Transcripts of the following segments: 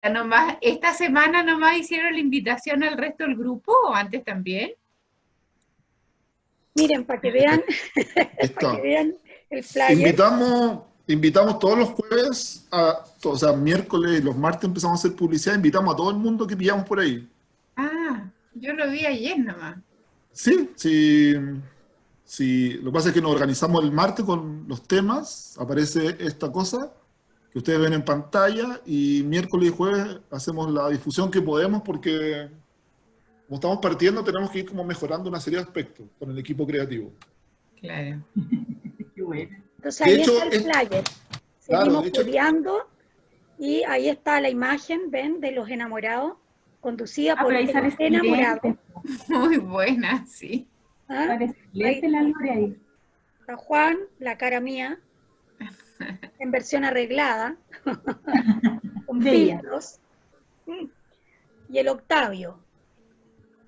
Nomás, ¿esta semana nomás hicieron la invitación al resto del grupo o antes también? Miren, para que vean, para que Está. vean el flyer. Invitamos todos los jueves, o sea, miércoles y los martes empezamos a hacer publicidad, invitamos a todo el mundo que pillamos por ahí. Ah, yo lo vi ayer nomás. Sí, sí, sí. Lo que pasa es que nos organizamos el martes con los temas, aparece esta cosa que ustedes ven en pantalla y miércoles y jueves hacemos la difusión que podemos porque como estamos partiendo tenemos que ir como mejorando una serie de aspectos con el equipo creativo. Claro. Qué bueno. Entonces De ahí hecho, está el flyer. claro, Seguimos de hecho, codeando y ahí está la imagen, ven, de los enamorados, conducida Ah, por pero ahí el sale enamorado. excelente. Muy buena, sí. ¿Ah? Sale excelente la Lore ahí. Está Juan, la cara mía, en versión arreglada, con Bella. filtros. Y el Octavio.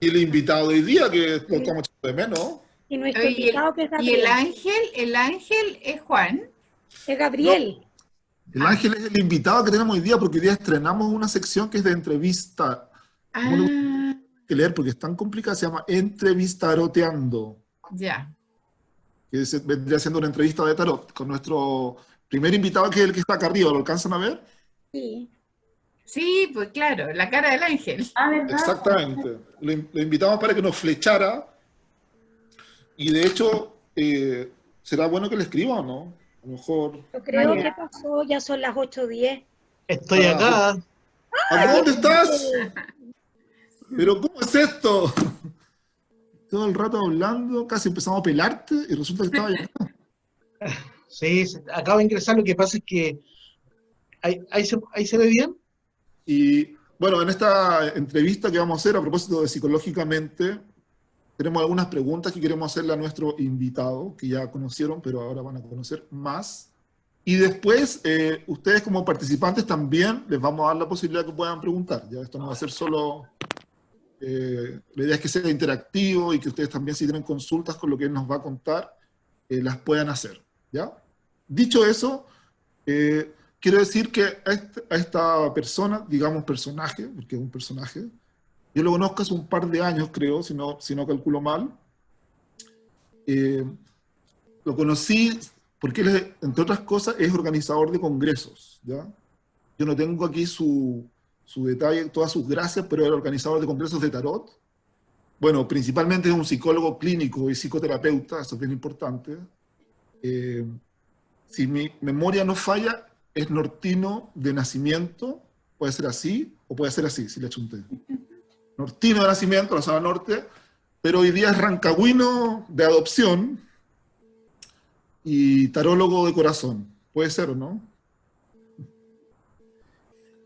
y el invitado de hoy día que lo estamos echando de menos. Y nuestro Oye, invitado que es y el Gabriel. ángel es Juan. Es No, Gabriel. el Ángel es el invitado que tenemos hoy día porque hoy día estrenamos una sección que es de entrevista. ¿Cómo le gusta Ah, leer? Porque es tan complicada, se llama Entrevistaroteando, ya. que vendría siendo una entrevista de tarot con nuestro primer invitado, que es el que está acá arriba. ¿Lo alcanzan a ver? Sí. Sí, pues claro, la cara del ángel. Ah, ¿verdad? Exactamente. Lo invitamos para que nos flechara y de hecho será bueno que le escriba o no. A lo mejor... Yo creo María. que pasó, ya son las 8:10. Estoy acá. ¿A dónde estás? Eh, ¿Pero cómo es esto? Todo el rato hablando, casi empezamos a pelarte y resulta que estaba allá. Sí, acabo de ingresar. Lo que pasa es que ahí se ve bien. Y bueno, en esta entrevista que vamos a hacer a propósito de psicológicamente, tenemos algunas preguntas que queremos hacerle a nuestro invitado, que ya conocieron, pero ahora van a conocer más. Y después, ustedes como participantes también les vamos a dar la posibilidad que puedan preguntar. Ya esto no va a ser solo... la idea es que sea interactivo y que ustedes también, si tienen consultas con lo que él nos va a contar, las puedan hacer. ¿Ya? Dicho eso, quiero decir que a esta persona, digamos personaje, porque es un personaje, yo lo conozco hace un par de años, creo, si no calculo mal. Lo conocí porque él, entre otras cosas, es organizador de congresos. ¿Ya? Yo no tengo aquí su detalle, todas sus gracias, pero era organizador de congresos de tarot. Bueno, principalmente es un psicólogo clínico y psicoterapeuta, eso es bien importante. Si mi memoria no falla, es nortino de nacimiento, puede ser así o puede ser así, si le chunté. Nortino de nacimiento, la zona norte, pero hoy día es rancagüino de adopción y tarólogo de corazón. Puede ser o no.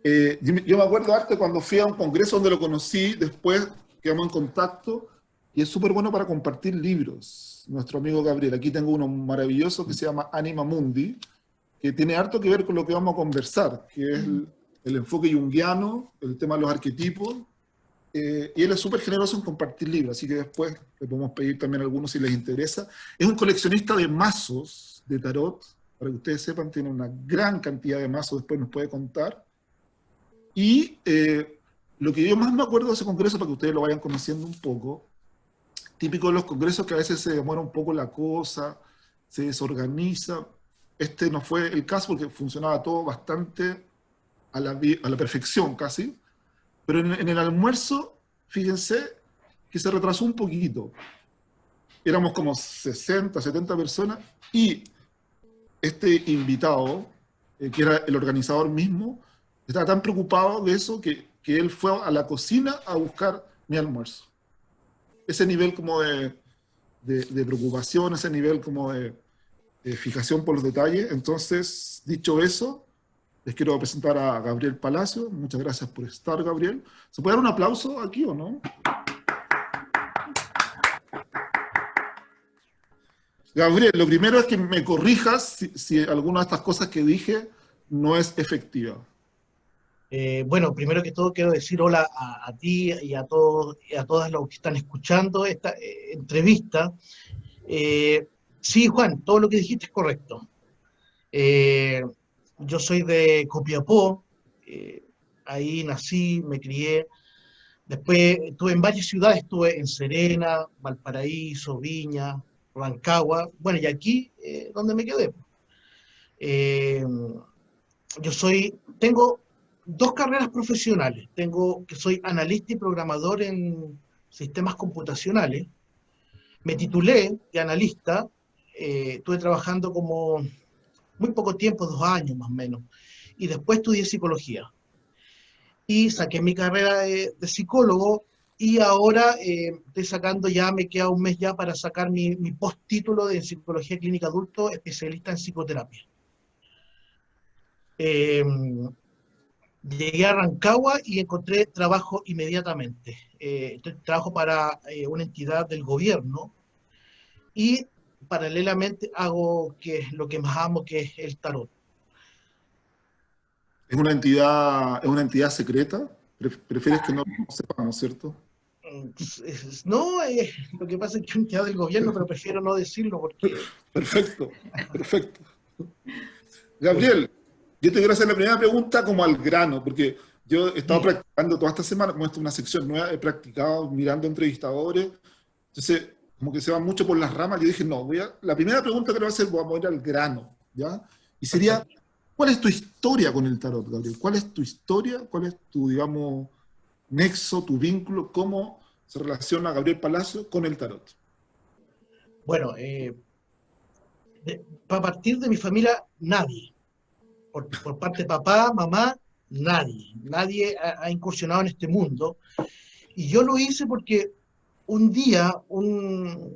Yo me acuerdo harto cuando fui a un congreso donde lo conocí, después quedamos en contacto, y es súper bueno para compartir libros. Nuestro amigo Gabriel, aquí tengo uno maravilloso que se llama Anima Mundi, que tiene harto que ver con lo que vamos a conversar, que es el enfoque junguiano, el tema de los arquetipos, y él es súper generoso en compartir libros, así que después le podemos pedir también a algunos si les interesa. Es un coleccionista de mazos de tarot, para que ustedes sepan, tiene una gran cantidad de mazos, después nos puede contar. Y lo que yo más me acuerdo de ese congreso, para que ustedes lo vayan conociendo un poco, típico de los congresos que a veces se demora un poco la cosa, se desorganiza. Este no fue el caso porque funcionaba todo bastante a la perfección casi, pero en el almuerzo, fíjense que se retrasó un poquito. Éramos como 60, 70 personas y este invitado, que era el organizador mismo, estaba tan preocupado de eso que él fue a la cocina a buscar mi almuerzo. Ese nivel como de preocupación, ese nivel como de fijación por los detalles. Entonces, dicho eso, les quiero presentar a Gabriel Palacio. Muchas gracias por estar, Gabriel. ¿Se puede dar un aplauso aquí o no? Gabriel, lo primero es que me corrijas si alguna de estas cosas que dije no es efectiva. Bueno, primero que todo quiero decir hola a ti y a todos y a todas los que están escuchando esta entrevista. Sí, Juan, todo lo que dijiste es correcto. Yo soy de Copiapó, ahí nací, me crié. Después estuve en varias ciudades, estuve en Serena, Valparaíso, Viña, Rancagua, bueno, y aquí, donde me quedé. Eh, tengo dos carreras profesionales. Que soy analista y programador en sistemas computacionales. Me titulé de analista, estuve trabajando como muy poco tiempo, 2 años más o menos, y después estudié psicología. Y saqué mi carrera de psicólogo y ahora estoy sacando, ya me queda un mes ya para sacar mi postítulo de psicología clínica adulto, especialista en psicoterapia. Eh, Llegué a Rancagua y encontré trabajo inmediatamente. Trabajo para una entidad del gobierno y paralelamente hago lo que más amo, que es el tarot. Es una entidad secreta? ¿Prefieres que no lo sepamos, cierto? No, lo que pasa es que es una entidad del gobierno, pero prefiero no decirlo porque... Perfecto, perfecto. Gabriel, yo te quiero hacer la primera pregunta como al grano, porque yo he estado practicando toda esta semana, como esta es una sección nueva, he practicado mirando entrevistadores, entonces como que se va mucho por las ramas, yo dije, no, la primera pregunta que le voy a hacer, voy a ir al grano, ¿ya? Y sería, ¿cuál es tu historia con el tarot, Gabriel? ¿Cuál es tu historia? ¿Cuál es tu, digamos, nexo, tu vínculo? ¿Cómo se relaciona Gabriel Palacio con el tarot? Bueno, a partir de mi familia, nadie. Por parte de papá, mamá, nadie ha incursionado en este mundo. Y yo lo hice porque un día un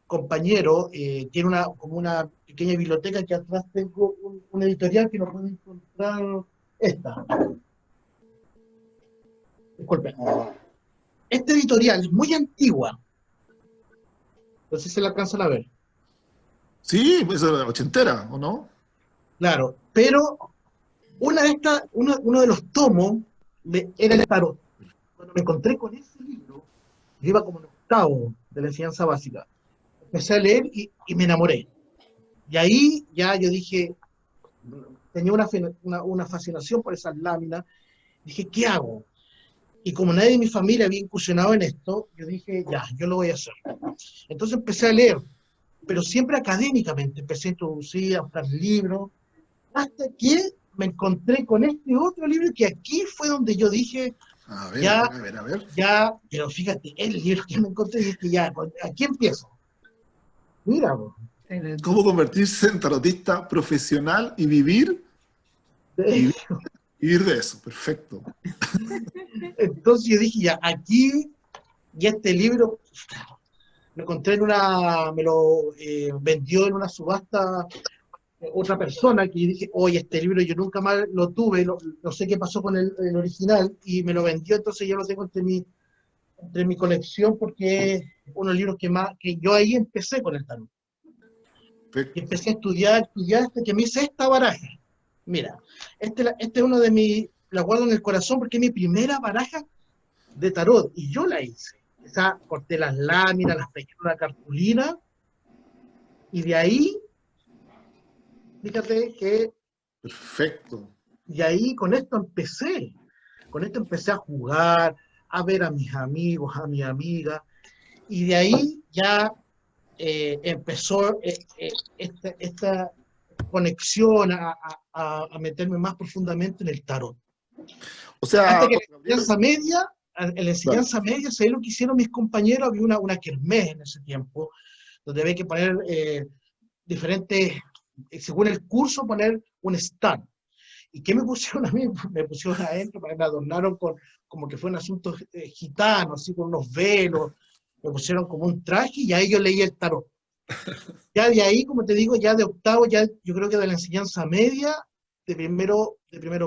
compañero tiene como una pequeña biblioteca, que atrás tengo un editorial que no puedo encontrar. Esta. Disculpen. Este editorial es muy antigua. No sé si se la alcanzan a ver. Sí, es ochentera, ¿o no? Claro, pero uno de los tomos era el tarot. Cuando me encontré con ese libro, yo iba como en octavo de la enseñanza básica. Empecé a leer y me enamoré. Y ahí ya yo dije, tenía una fascinación por esas láminas. Dije, ¿qué hago? Y como nadie de mi familia había incursionado en esto, yo dije, ya, yo lo voy a hacer. Entonces empecé a leer, pero siempre académicamente. Empecé a introducir, a buscar libros, hasta que me encontré con este otro libro, que aquí fue donde yo dije, A ver, ya, a ver. ya, pero fíjate, el libro que me encontré, dije, ya, aquí empiezo. Mira, bro. ¿Cómo convertirse en tarotista profesional y vivir de eso? Perfecto. Entonces yo dije, ya, aquí, y este libro, lo encontré me lo vendió en una subasta otra persona, que dije, oye, este libro yo nunca más lo tuve, no sé qué pasó con el original, y me lo vendió, entonces yo lo tengo entre mi colección, porque es uno de los libros que yo ahí empecé con el tarot. Y empecé a estudiar hasta que me hice esta baraja. Mira, este es uno de la guardo en el corazón porque es mi primera baraja de tarot, y yo la hice. O sea, corté las láminas, las pegué en una cartulina, y de ahí, fíjate que... Perfecto. Y ahí con esto empecé a jugar, a ver a mis amigos, a mi amiga, y de ahí ya empezó esta conexión a meterme más profundamente en el tarot. O sea, Hasta que Gabriel, en la enseñanza media, ¿sabes lo que hicieron mis compañeros? Había una kermés en ese tiempo, donde había que poner diferentes, según el curso, poner un stand. ¿Y qué me pusieron a mí? Me pusieron adentro, me adornaron como que fue un asunto gitano, así con unos velos, me pusieron como un traje, y ahí yo leí el tarot. Ya de ahí, como te digo, ya de octavo, ya yo creo que de la enseñanza media, de primero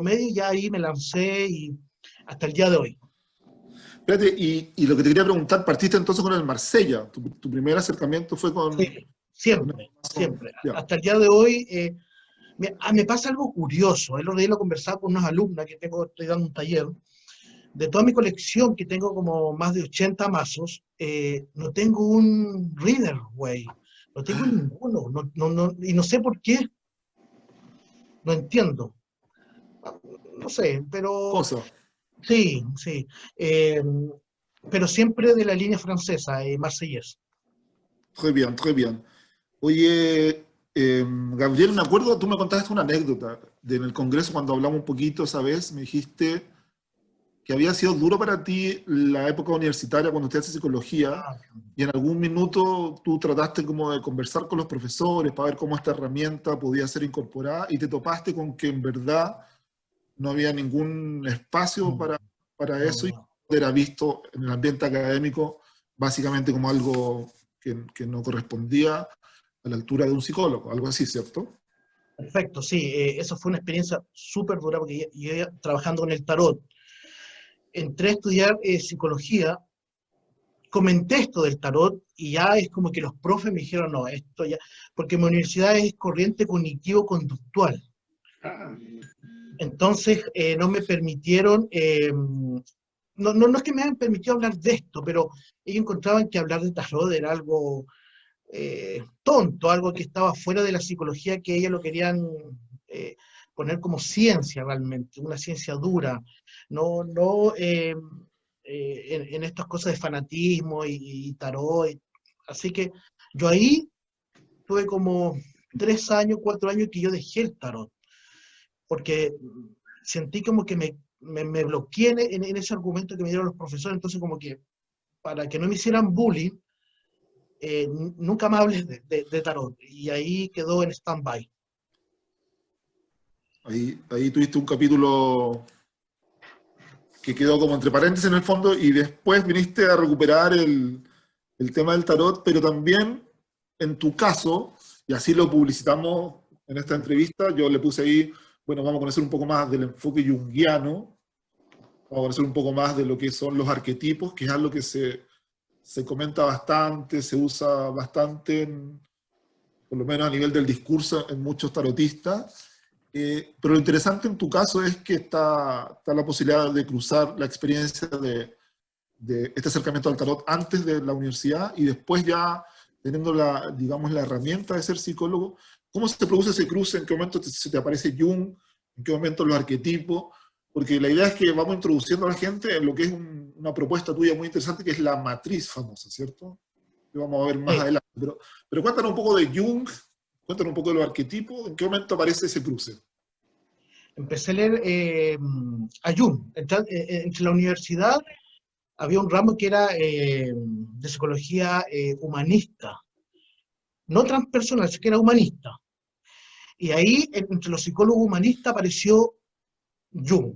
medio, ya ahí me lancé y hasta el día de hoy. espérate, y lo que te quería preguntar, partiste entonces con el Marsella, tu primer acercamiento fue con... Sí, siempre. Ya. Hasta el día de hoy, me pasa algo curioso. El otro día lo conversaba con unas alumnas que estoy dando un taller. De toda mi colección, que tengo como más de 80 mazos, no tengo un reader, güey. No tengo ninguno. Y no sé por qué. No entiendo. No sé, pero... Cosa. Sí, sí. Pero siempre de la línea francesa, marsellés. Très bien, très bien. Oye, Gabriel, me acuerdo, tú me contaste una anécdota en el Congreso cuando hablamos un poquito esa vez, me dijiste que había sido duro para ti la época universitaria cuando estudiaste psicología Ah, y en algún minuto tú trataste como de conversar con los profesores para ver cómo esta herramienta podía ser incorporada y te topaste con que en verdad no había ningún espacio no, para no, eso y no. era visto en el ambiente académico básicamente como algo que no correspondía a la altura de un psicólogo, algo así, ¿cierto? Perfecto, sí. Eso fue una experiencia súper dura porque yo trabajando con el tarot, entré a estudiar psicología, comenté esto del tarot y ya es como que los profes me dijeron, no, esto ya, porque mi universidad es corriente cognitivo-conductual. Entonces, no me permitieron, no es que me hayan permitido hablar de esto, pero ellos encontraban que hablar de tarot era algo tonto, algo que estaba fuera de la psicología, que ellos lo querían eh, poner como ciencia realmente, una ciencia dura, no en estas cosas de fanatismo y tarot. Así que yo ahí tuve como 3 años, 4 años que yo dejé el tarot, porque sentí como que me bloqueé en ese argumento que me dieron los profesores, entonces como que para que no me hicieran bullying, nunca más hables de tarot. Y ahí quedó en stand-by. Ahí tuviste un capítulo que quedó como entre paréntesis en el fondo y después viniste a recuperar el tema del tarot, pero también en tu caso, y así lo publicitamos en esta entrevista, yo le puse ahí, bueno, vamos a conocer un poco más del enfoque junguiano, vamos a conocer un poco más de lo que son los arquetipos, que es algo que se comenta bastante, se usa bastante, por lo menos a nivel del discurso en muchos tarotistas. Pero lo interesante en tu caso es que está la posibilidad de cruzar la experiencia de este acercamiento al tarot antes de la universidad y después ya teniendo digamos, la herramienta de ser psicólogo. ¿Cómo se produce ese cruce? ¿En qué momento se te aparece Jung? ¿En qué momento los arquetipos? Porque la idea es que vamos introduciendo a la gente en lo que es una propuesta tuya muy interesante, que es la matriz famosa, ¿cierto? Que vamos a ver más Sí. adelante. Pero cuéntanos un poco de Jung, cuéntanos un poco de los arquetipos, ¿en qué momento aparece ese cruce? Empecé a leer a Jung. Entre la universidad había un ramo que era de psicología humanista, no transpersonal, sino que era humanista. Y ahí, entre los psicólogos humanistas, apareció Jung.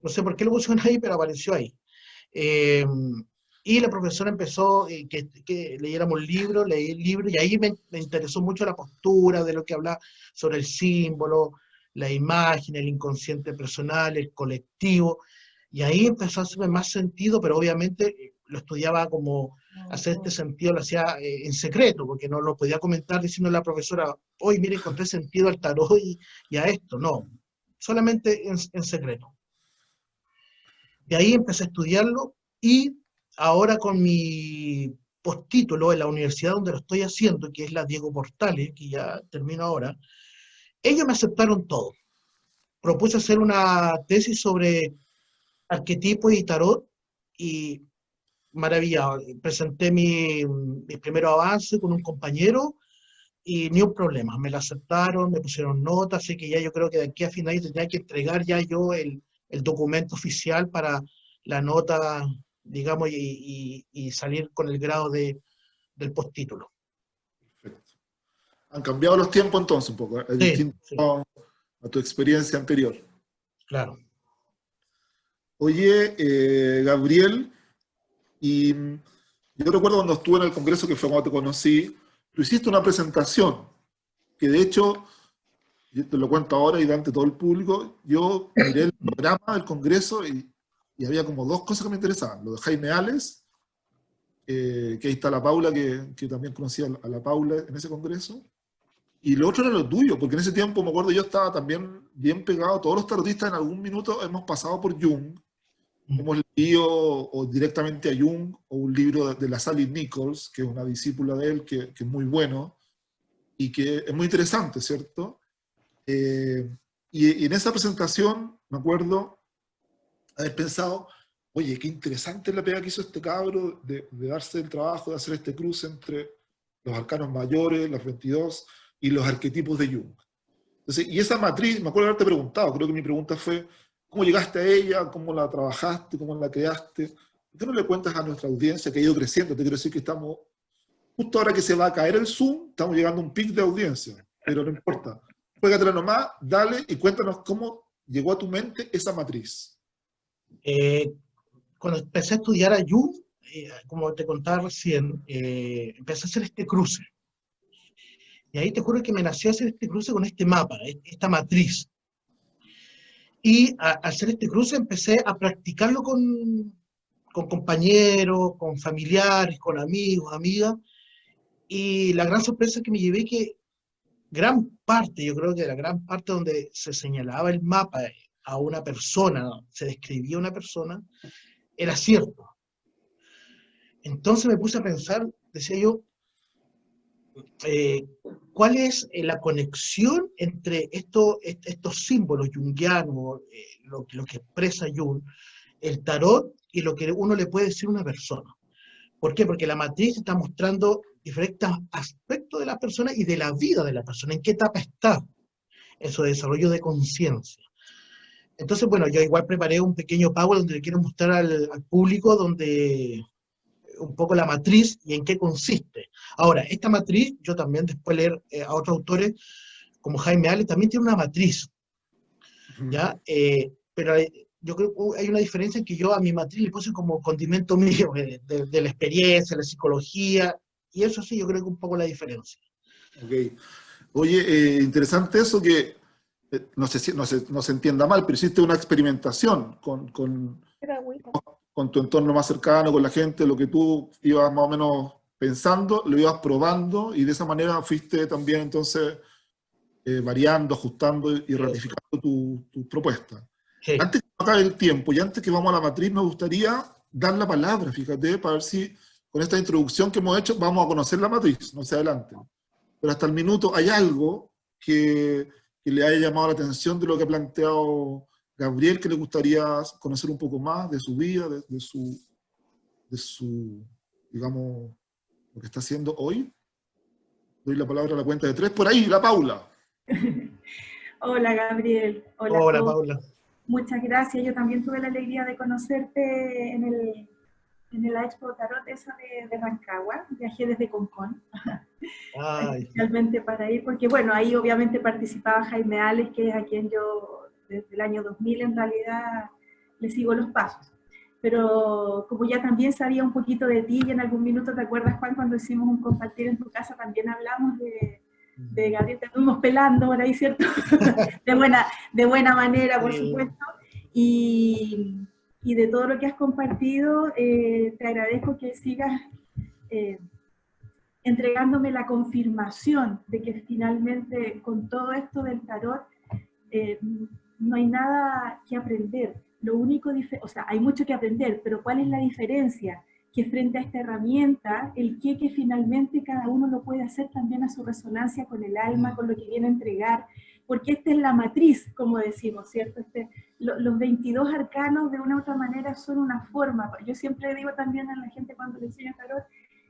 No sé por qué lo pusieron ahí, pero apareció ahí. Eh, y la profesora empezó que leyéramos libros, leí el libro, y ahí me interesó mucho la postura de lo que hablaba sobre el símbolo, la imagen, el inconsciente personal, el colectivo, y ahí empezó a hacerme más sentido, pero obviamente lo estudiaba como hacer este sentido, lo hacía en secreto, porque no lo podía comentar diciendo a la profesora, hoy mire, encontré sentido al tarot y a esto, no, solamente en secreto. De ahí empecé a estudiarlo y ahora con mi postítulo en la universidad donde lo estoy haciendo, que es la Diego Portales, que ya termino ahora, ellos me aceptaron todo. Propuse hacer una tesis sobre arquetipos y tarot y maravillado. Presenté mi primer avance con un compañero y ni un problema. Me la aceptaron, me pusieron notas, así que ya yo creo que de aquí a final tendría que entregar ya yo el documento oficial para la nota, digamos, y salir con el grado del postítulo. Perfecto. Han cambiado los tiempos entonces un poco, es Sí, distinto sí, a tu experiencia anterior. claro. Oye, Gabriel, y yo recuerdo cuando estuve en el Congreso, que fue cuando te conocí, tú hiciste una presentación, que de hecho, yo te lo cuento ahora y delante de todo el público, yo miré el programa del Congreso y había como dos cosas que me interesaban. Lo de Jaime Ales, que ahí está la Paula, que también conocía a la Paula en ese Congreso, y lo otro era lo tuyo, porque en ese tiempo, me acuerdo, yo estaba también bien pegado, todos los tarotistas en algún minuto hemos pasado por Jung, hemos leído o directamente a Jung o un libro de la Sally Nichols, que es una discípula de él, que es muy bueno y que es muy interesante, ¿cierto? Y en esa presentación, me acuerdo, haber pensado, oye, qué interesante la pega que hizo este cabro de darse el trabajo de hacer este cruce entre los arcanos mayores, los 22, y los arquetipos de Jung. Entonces, y esa matriz, me acuerdo de haberte preguntado, creo que mi pregunta fue, ¿cómo llegaste a ella? ¿Cómo la trabajaste? ¿Cómo la creaste? ¿Por qué no le cuentas a nuestra audiencia que ha ido creciendo? Te quiero decir que estamos, justo ahora que se va a caer el Zoom, estamos llegando a un pic de audiencia, pero no importa. Juégatela nomás, dale y cuéntanos cómo llegó a tu mente esa matriz. Cuando empecé a estudiar a Jung, como te contaba recién, empecé a hacer este cruce. Y ahí te juro que me nació hacer este cruce con este mapa, esta matriz. Y al hacer este cruce empecé a practicarlo con compañeros, con familiares, con amigos, amigas. Y la gran sorpresa que me llevé que gran parte, yo creo que la gran parte donde se señalaba el mapa a una persona, se describía una persona, era cierto. Entonces me puse a pensar, decía yo, ¿cuál es la conexión entre estos símbolos junguianos, lo que expresa Jung, el tarot y lo que uno le puede decir a una persona? ¿Por qué? Porque la matriz está mostrando diferentes aspectos de la persona y de la vida de la persona, en qué etapa está en su desarrollo de conciencia. Entonces, bueno, yo igual preparé un pequeño PowerPoint donde le quiero mostrar al público donde un poco la matriz y en qué consiste. Ahora, esta matriz, yo también después leer a otros autores, como Jaime Ale, también tiene una matriz, ¿ya? Pero yo creo que hay una diferencia en que yo a mi matriz le puse como condimento mío, de la experiencia, la psicología, y eso sí, yo creo que un poco la diferencia. Ok. Oye, interesante eso que, no se entienda mal, pero hiciste una experimentación con tu entorno más cercano, con la gente, lo que tú ibas más o menos pensando, lo ibas probando, y de esa manera fuiste también entonces variando, ajustando y ratificando tu propuesta. Sí. Antes que acabe el tiempo y antes que vamos a la matriz, me gustaría dar la palabra, fíjate, para ver si con esta introducción que hemos hecho vamos a conocer la matriz, no se adelanten. Pero hasta el minuto, ¿hay algo que le haya llamado la atención de lo que ha planteado Gabriel, que le gustaría conocer un poco más de su vida, de su, digamos, lo que está haciendo hoy? Doy la palabra a la cuenta de 3. Por ahí, la Paula. Hola, Gabriel. Hola, Hola, Paula. Muchas gracias. Yo también tuve la alegría de conocerte en la Expo Tarot esa de Rancagua. Viajé desde Concón, especialmente para ir, porque bueno, ahí obviamente participaba Jaime Ales, que es a quien yo desde el año 2000 en realidad le sigo los pasos. Pero como ya también sabía un poquito de ti, y en algún minuto, ¿te acuerdas, Juan, cuando hicimos un compartir en tu casa, también hablamos de Gabriel, te estuvimos pelando por ahí, ¿cierto? de buena manera, por supuesto. Y de todo lo que has compartido, te agradezco que sigas entregándome la confirmación de que finalmente con todo esto del tarot no hay nada que aprender. Lo único, o sea, hay mucho que aprender, pero ¿cuál es la diferencia? Que frente a esta herramienta, el que finalmente cada uno lo puede hacer también a su resonancia con el alma, con lo que viene a entregar, porque esta es la matriz, como decimos, ¿cierto? Los 22 arcanos de una u otra manera son una forma. Yo siempre digo también a la gente cuando le enseño tarot,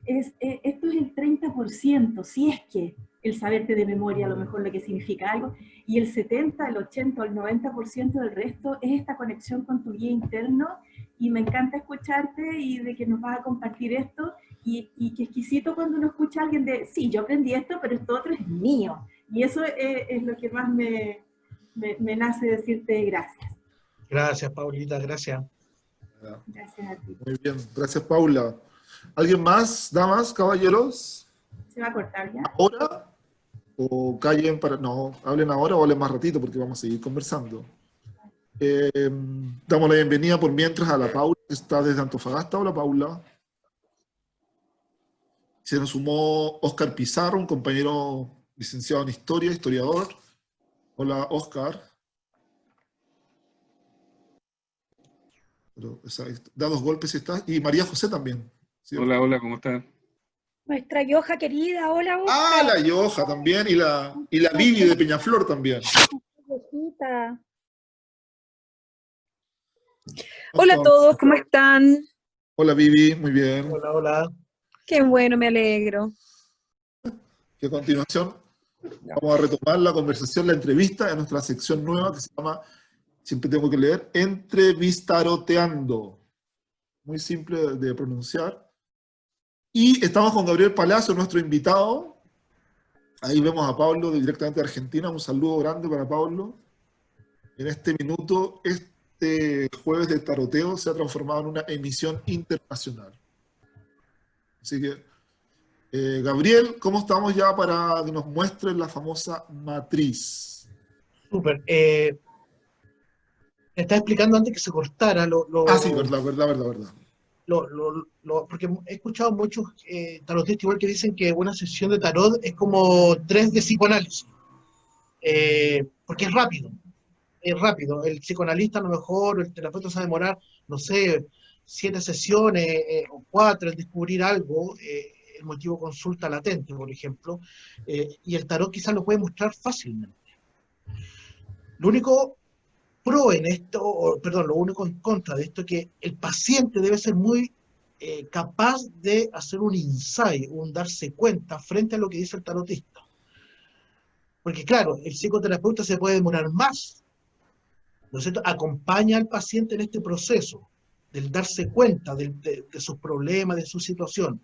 esto es el 30%, si es que el saberte de memoria a lo mejor lo que significa algo, y el 70, el 80 o el 90% del resto es esta conexión con tu guía interno, y me encanta escucharte y de que nos vas a compartir esto, y que exquisito cuando uno escucha a alguien de, sí, yo aprendí esto, pero esto otro es mío, y eso es lo que más me nace decirte gracias. Gracias, Paulita, gracias. Gracias a ti. Muy bien, gracias, Paula. ¿Alguien más, damas, caballeros? ¿Se va a cortar ya? ¿Ahora? ¿O callen para...? No, hablen ahora o hablen más ratito porque vamos a seguir conversando. Damos la bienvenida por mientras a la Paula, que está desde Antofagasta. Hola, Paula. Se nos sumó Óscar Pizarro, un compañero licenciado en Historia, historiador. Hola, Óscar. Da 2 golpes y está. Y María José también. ¿Sí? Hola, hola, ¿cómo están? Nuestra Yoja querida, hola. Ah, la Yoja también, y la Vivi de Peñaflor también. Hola a todos, ¿cómo están? Hola Vivi, muy bien. Hola, hola. Qué bueno, me alegro. Y a continuación vamos a retomar la conversación, la entrevista en nuestra sección nueva que se llama, siempre tengo que leer, Entrevistaroteando. Muy simple de pronunciar. Y estamos con Gabriel Palacio, nuestro invitado. Ahí vemos a Pablo directamente de Argentina. Un saludo grande para Pablo. En este minuto, este jueves de taroteo se ha transformado en una emisión internacional. Así que, Gabriel, ¿cómo estamos ya para que nos muestres la famosa matriz? Súper. Te estaba explicando antes que se cortara Sí, verdad. porque he escuchado muchos tarotistas igual que dicen que una sesión de tarot es como 3 de psicoanálisis, porque es rápido. El psicoanalista a lo mejor, el terapeuta se va a demorar, no sé, 7 sesiones o 4 en descubrir algo, el motivo consulta latente, por ejemplo, y el tarot quizás lo puede mostrar fácilmente. Lo único pro en esto, lo único en contra de esto es que el paciente debe ser muy capaz de hacer un insight, un darse cuenta frente a lo que dice el tarotista. Porque claro, el psicoterapeuta se puede demorar más, ¿no es cierto? Acompaña al paciente en este proceso del darse cuenta de sus problemas, de su situación.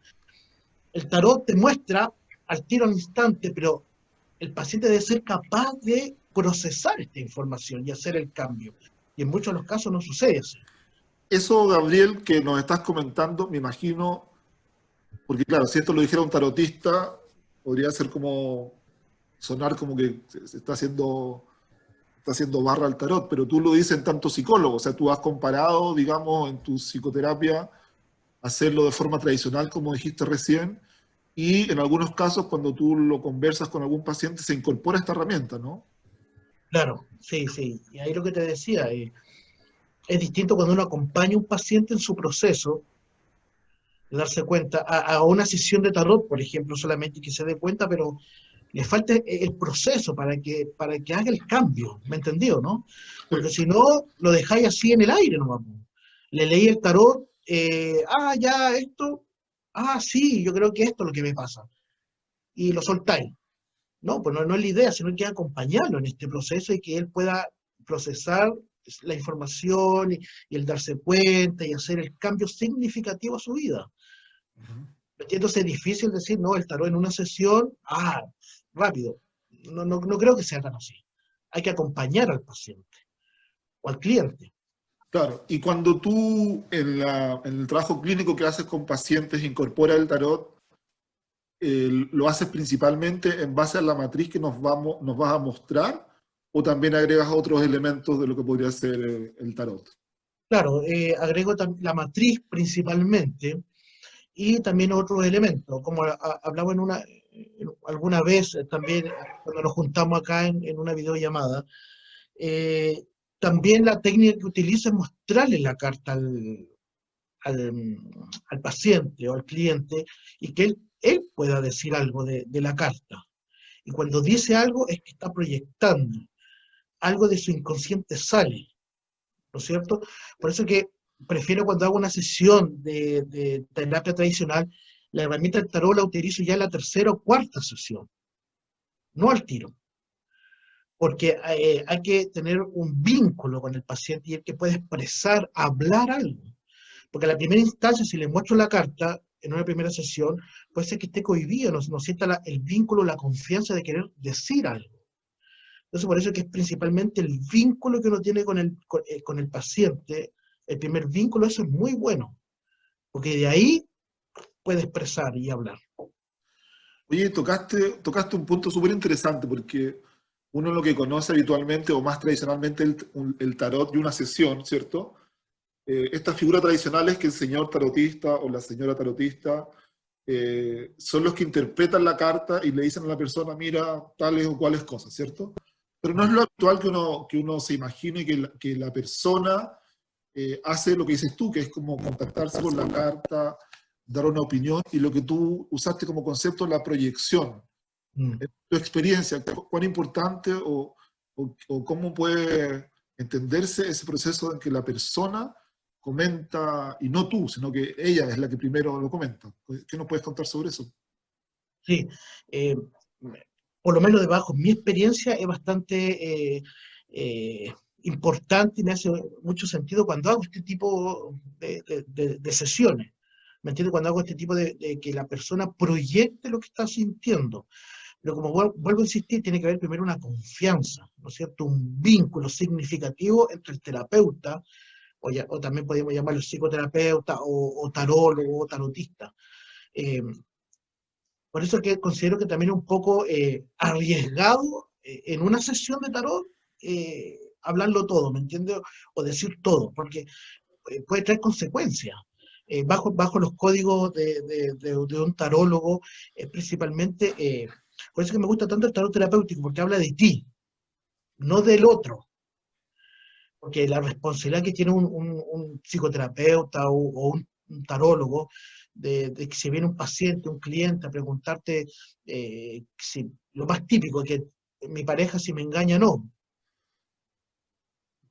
El tarot te muestra al tiro al instante, pero el paciente debe ser capaz de procesar esta información y hacer el cambio. Y en muchos de los casos no sucede así. Eso, Gabriel, que nos estás comentando, me imagino, porque claro, si esto lo dijera un tarotista, podría ser como sonar como que se está haciendo barra al tarot, pero tú lo dices en tanto psicólogo, o sea, tú has comparado, digamos, en tu psicoterapia, hacerlo de forma tradicional, como dijiste recién, y en algunos casos, cuando tú lo conversas con algún paciente, se incorpora esta herramienta, ¿no? Claro, sí. Y ahí lo que te decía, es distinto cuando uno acompaña a un paciente en su proceso, de darse cuenta, a una sesión de tarot, por ejemplo, solamente que se dé cuenta, pero le falta el proceso para que haga el cambio, ¿me entendió, no? Porque si no, lo dejáis así en el aire nomás. Le leí el tarot, ya, esto, sí, yo creo que esto es lo que me pasa. Y lo soltáis. No, pues no es la idea, sino que acompañarlo en este proceso y que él pueda procesar la información y el darse cuenta y hacer el cambio significativo a su vida. Entonces es difícil decir, no, el tarot en una sesión, rápido. No creo que sea tan así. Hay que acompañar al paciente o al cliente. Claro, y cuando tú en el trabajo clínico que haces con pacientes incorporas el tarot, ¿lo haces principalmente en base a la matriz que nos vas a mostrar o también agregas otros elementos de lo que podría ser el tarot? Claro, agrego la matriz principalmente y también otros elementos, como hablaba alguna vez también cuando nos juntamos acá en una videollamada, también la técnica que utilizo es mostrarle la carta al paciente o al cliente y que él pueda decir algo de la carta. Y cuando dice algo es que está proyectando, algo de su inconsciente sale, ¿no es cierto? Por eso que prefiero cuando hago una sesión de terapia tradicional, la herramienta del tarot la utilizo ya en la 3ª o 4ª sesión, no al tiro. Porque hay que tener un vínculo con el paciente y el que puede expresar, hablar algo. Porque a la primera instancia, si le muestro la carta en una primera sesión, puede ser que esté cohibido, no sienta el vínculo, la confianza de querer decir algo. Entonces, por eso es que es principalmente el vínculo que uno tiene con el paciente, el primer vínculo, eso es muy bueno, porque de ahí puede expresar y hablar. Oye, tocaste un punto súper interesante, porque uno lo que conoce habitualmente o más tradicionalmente el tarot y una sesión, ¿cierto? Estas figuras tradicionales que el señor tarotista o la señora tarotista son los que interpretan la carta y le dicen a la persona, mira, tales o cuales cosas, ¿cierto? Pero no es lo habitual que uno se imagine que la persona hace lo que dices tú, que es como contactarse con la carta, dar una opinión, y lo que tú usaste como concepto, la proyección. Tu experiencia, ¿cuán importante o cómo puede entenderse ese proceso en que la persona comenta, y no tú, sino que ella es la que primero lo comenta. ¿Qué nos puedes contar sobre eso? Sí, eh, por lo menos debajo, mi experiencia es bastante importante y me hace mucho sentido cuando hago este tipo de sesiones. ¿Me entiendes? Cuando hago este tipo de que la persona proyecte lo que está sintiendo. Pero como vuelvo a insistir, tiene que haber primero una confianza, ¿no es cierto? Un vínculo significativo entre el terapeuta, o también podemos llamarlo psicoterapeuta, o tarólogo, o tarotista. Eh, por eso que considero que también es un poco arriesgado en una sesión de tarot hablarlo todo, ¿me entiendes? O decir todo, porque puede traer consecuencias. Bajo los códigos de un tarólogo, principalmente, por eso que me gusta tanto el tarot terapéutico, porque habla de ti, no del otro. Porque la responsabilidad que tiene un psicoterapeuta o un tarólogo, de que si viene un paciente, un cliente a preguntarte lo más típico, que mi pareja si me engaña o no.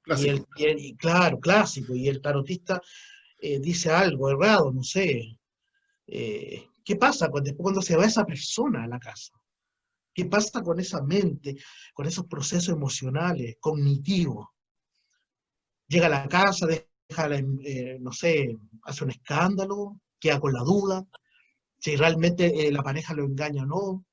Clásico. Y claro, clásico, y el tarotista dice algo errado, no sé. ¿Qué pasa después cuando se va esa persona a la casa? ¿Qué pasa con esa mente, con esos procesos emocionales, cognitivos? Llega a la casa, deja, no sé, hace un escándalo, queda con la duda, si realmente la pareja lo engaña o no.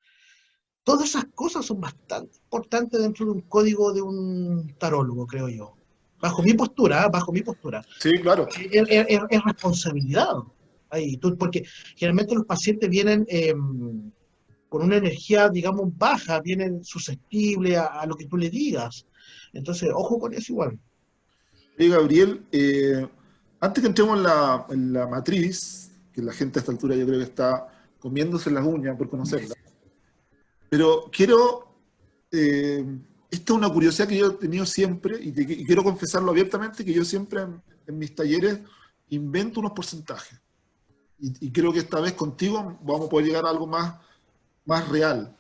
Todas esas cosas son bastante importantes dentro de un código de un tarólogo, creo yo. Bajo mi postura, bajo mi postura. Sí, claro. Es responsabilidad. Ahí, porque generalmente los pacientes vienen con una energía, digamos, baja, vienen susceptibles a lo que tú le digas. Entonces, ojo con eso igual. Gabriel, antes que entremos en la matriz, que la gente a esta altura yo creo que está comiéndose las uñas por conocerla, pero quiero, esta es una curiosidad que yo he tenido siempre, y quiero confesarlo abiertamente, que yo siempre en mis talleres invento unos porcentajes, y creo que esta vez contigo vamos a poder llegar a algo más real.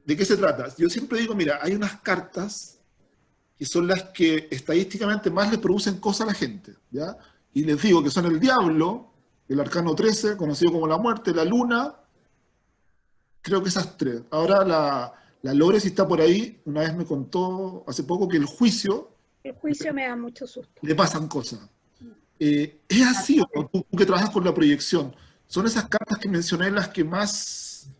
¿De qué se trata? Yo siempre digo, mira, hay unas cartas que son las que estadísticamente más le producen cosas a la gente, ¿ya? Y les digo que son el diablo, el arcano 13, conocido como la muerte, la luna, creo que esas tres. Ahora la Lore, si está por ahí, una vez me contó hace poco que el juicio me da mucho susto. le pasan cosas. ¿Es así o no? Tú que trabajas con la proyección, ¿son esas cartas que mencioné las que más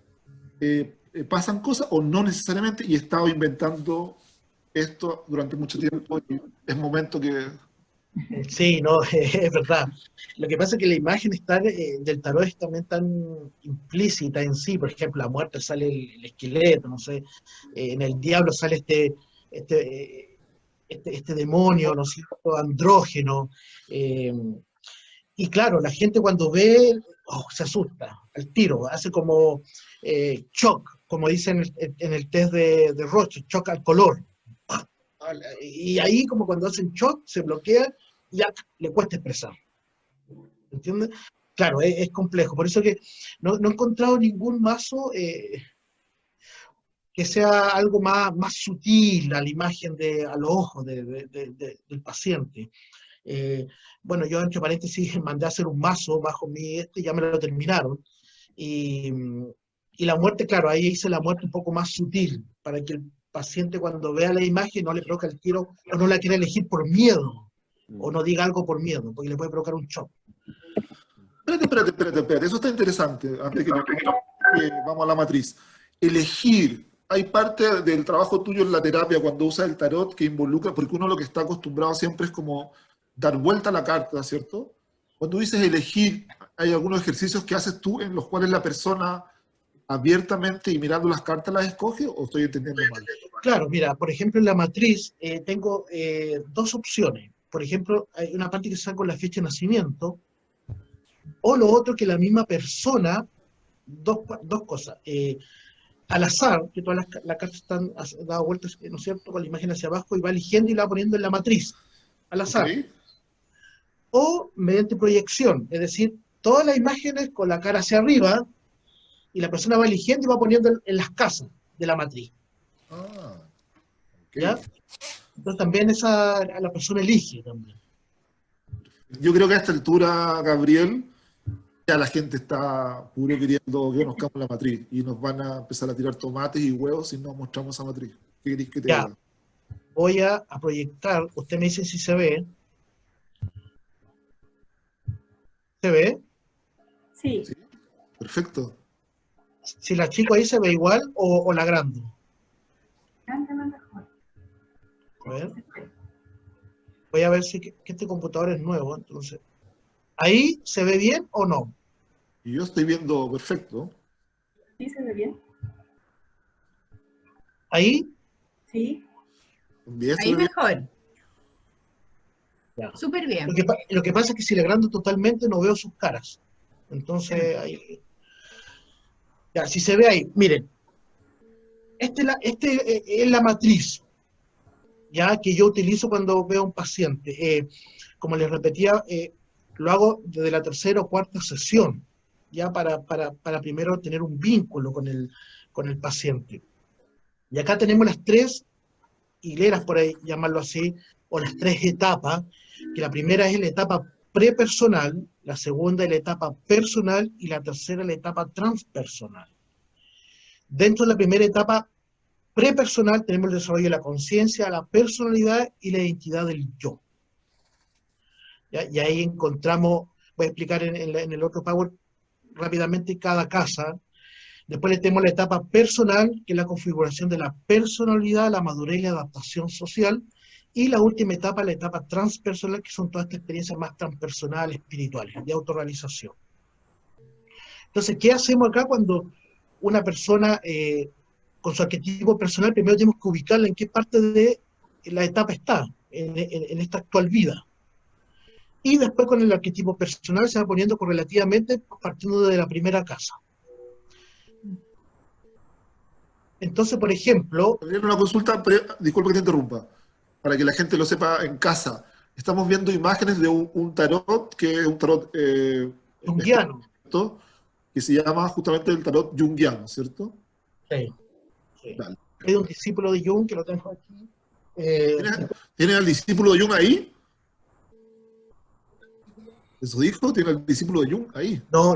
pasan cosas o no necesariamente? Y he estado inventando esto durante mucho tiempo y es momento que... Sí, no, es verdad. Lo que pasa es que la imagen del tarot es también tan implícita en sí. Por ejemplo, la muerte sale el esqueleto, no sé, en el diablo sale este demonio, ¿no es cierto?, andrógeno. Y claro, la gente cuando ve, se asusta al tiro, hace como shock, como dicen en el test de Roche, shock al color. Y ahí, como cuando hacen shock, se bloquean y ya le cuesta expresar. ¿Entiendes? Claro, es complejo. Por eso que no he encontrado ningún mazo que sea algo más sutil a la imagen, a los ojos del paciente. Bueno, yo entre paréntesis mandé a hacer un mazo bajo ya me lo terminaron. Y la muerte, claro, ahí hice la muerte un poco más sutil, para que el paciente cuando vea la imagen no le provoque el tiro o no la quiera elegir por miedo, o no diga algo por miedo, porque le puede provocar un shock. Espérate, eso está interesante, antes que vamos a la matriz. Elegir, hay parte del trabajo tuyo en la terapia cuando usas el tarot que involucra, porque uno lo que está acostumbrado siempre es como dar vuelta a la carta, ¿cierto? Cuando dices elegir, ¿hay algunos ejercicios que haces tú en los cuales la persona abiertamente y mirando las cartas las escoge o estoy entendiendo mal? Claro, mira, por ejemplo, en la matriz tengo dos opciones. Por ejemplo, hay una parte que saco la fecha de nacimiento, o lo otro que la misma persona, dos cosas. Al azar, que todas las cartas están dadas vueltas, ¿no es cierto?, con la imagen hacia abajo y va eligiendo y la va poniendo en la matriz, al azar. Okay. O mediante proyección, es decir, todas las imágenes con la cara hacia arriba y la persona va eligiendo y va poniendo en las casas de la matriz. Okay. ¿Ya? Entonces también la persona elige también. Yo creo que a esta altura, Gabriel, ya la gente está puro queriendo que conozcamos la matriz y nos van a empezar a tirar tomates y huevos si no mostramos esa matriz. ¿Qué queréis que te Ya. diga? Voy a proyectar, usted me dice si se ve. ¿Se ve? Sí, Sí. Perfecto. Si la chico ahí se ve igual o la agrando. cántala mejor. A ver. Voy a ver si que este computador es nuevo, entonces. ¿Ahí se ve bien o no? Y yo estoy viendo perfecto. ¿Sí se ve bien? ¿Ahí? Sí. Bien, se Ahí ve bien. mejor. Ya. Súper bien. Lo que pasa es que si le agrando totalmente no veo sus caras. Entonces, ahí. Ya, si se ve ahí, miren. Es la matriz, ya, que yo utilizo cuando veo a un paciente. Como les repetía, lo hago desde la tercera o cuarta sesión, ya para primero tener un vínculo con el paciente. Y acá tenemos las tres hileras, por ahí llamarlo así, o las tres etapas, que la primera es la etapa prepersonal, la segunda es la etapa personal y la tercera es la etapa transpersonal. Dentro de la primera etapa prepersonal tenemos el desarrollo de la conciencia, la personalidad y la identidad del yo. ¿Ya? Y ahí encontramos, voy a explicar en el otro Power rápidamente cada casa. Después le tenemos la etapa personal, que es la configuración de la personalidad, la madurez y la adaptación social. Y la última etapa, la etapa transpersonal, que son todas estas experiencias más transpersonales, espirituales, de autorrealización. Entonces, ¿qué hacemos acá cuando una persona con su arquetipo personal, primero tenemos que ubicarla en qué parte de la etapa está, en esta actual vida? Y después con el arquetipo personal se va poniendo correlativamente partiendo de la primera casa. Entonces, por ejemplo... Gabriel, una consulta, disculpa que te interrumpa, para que la gente lo sepa en casa. Estamos viendo imágenes de un tarot, que es un tarot junguiano. que se llama justamente el tarot junguiano, ¿cierto? Sí. Sí. Dale. Hay un discípulo de Jung que lo tengo aquí. ¿Tiene al discípulo de Jung ahí? ¿Eso dijo? ¿Tiene al discípulo de Jung ahí? No.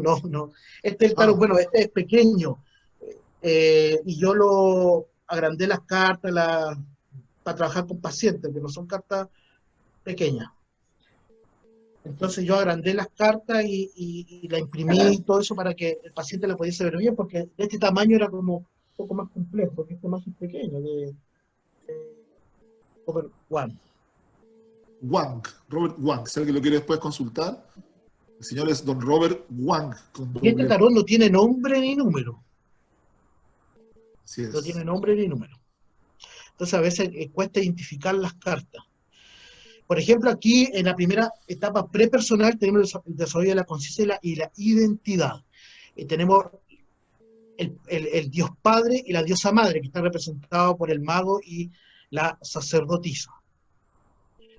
Este es el tarot, bueno, este es pequeño. Y yo lo agrandé las cartas para trabajar con pacientes, que no son cartas pequeñas. Entonces yo agrandé las cartas y la imprimí y todo eso para que el paciente la pudiese ver bien, porque de este tamaño era como un poco más complejo, porque este más es pequeño, de Robert Wang. Robert Wang, si alguien lo quiere después consultar. El señor es don Robert Wang. Y este tarot no tiene nombre ni número. Así es. No tiene nombre ni número. Entonces a veces cuesta identificar las cartas. Por ejemplo, aquí en la primera etapa prepersonal tenemos el desarrollo de la conciencia y la identidad. Tenemos el Dios Padre y la Diosa Madre, que está representado por el mago y la sacerdotisa.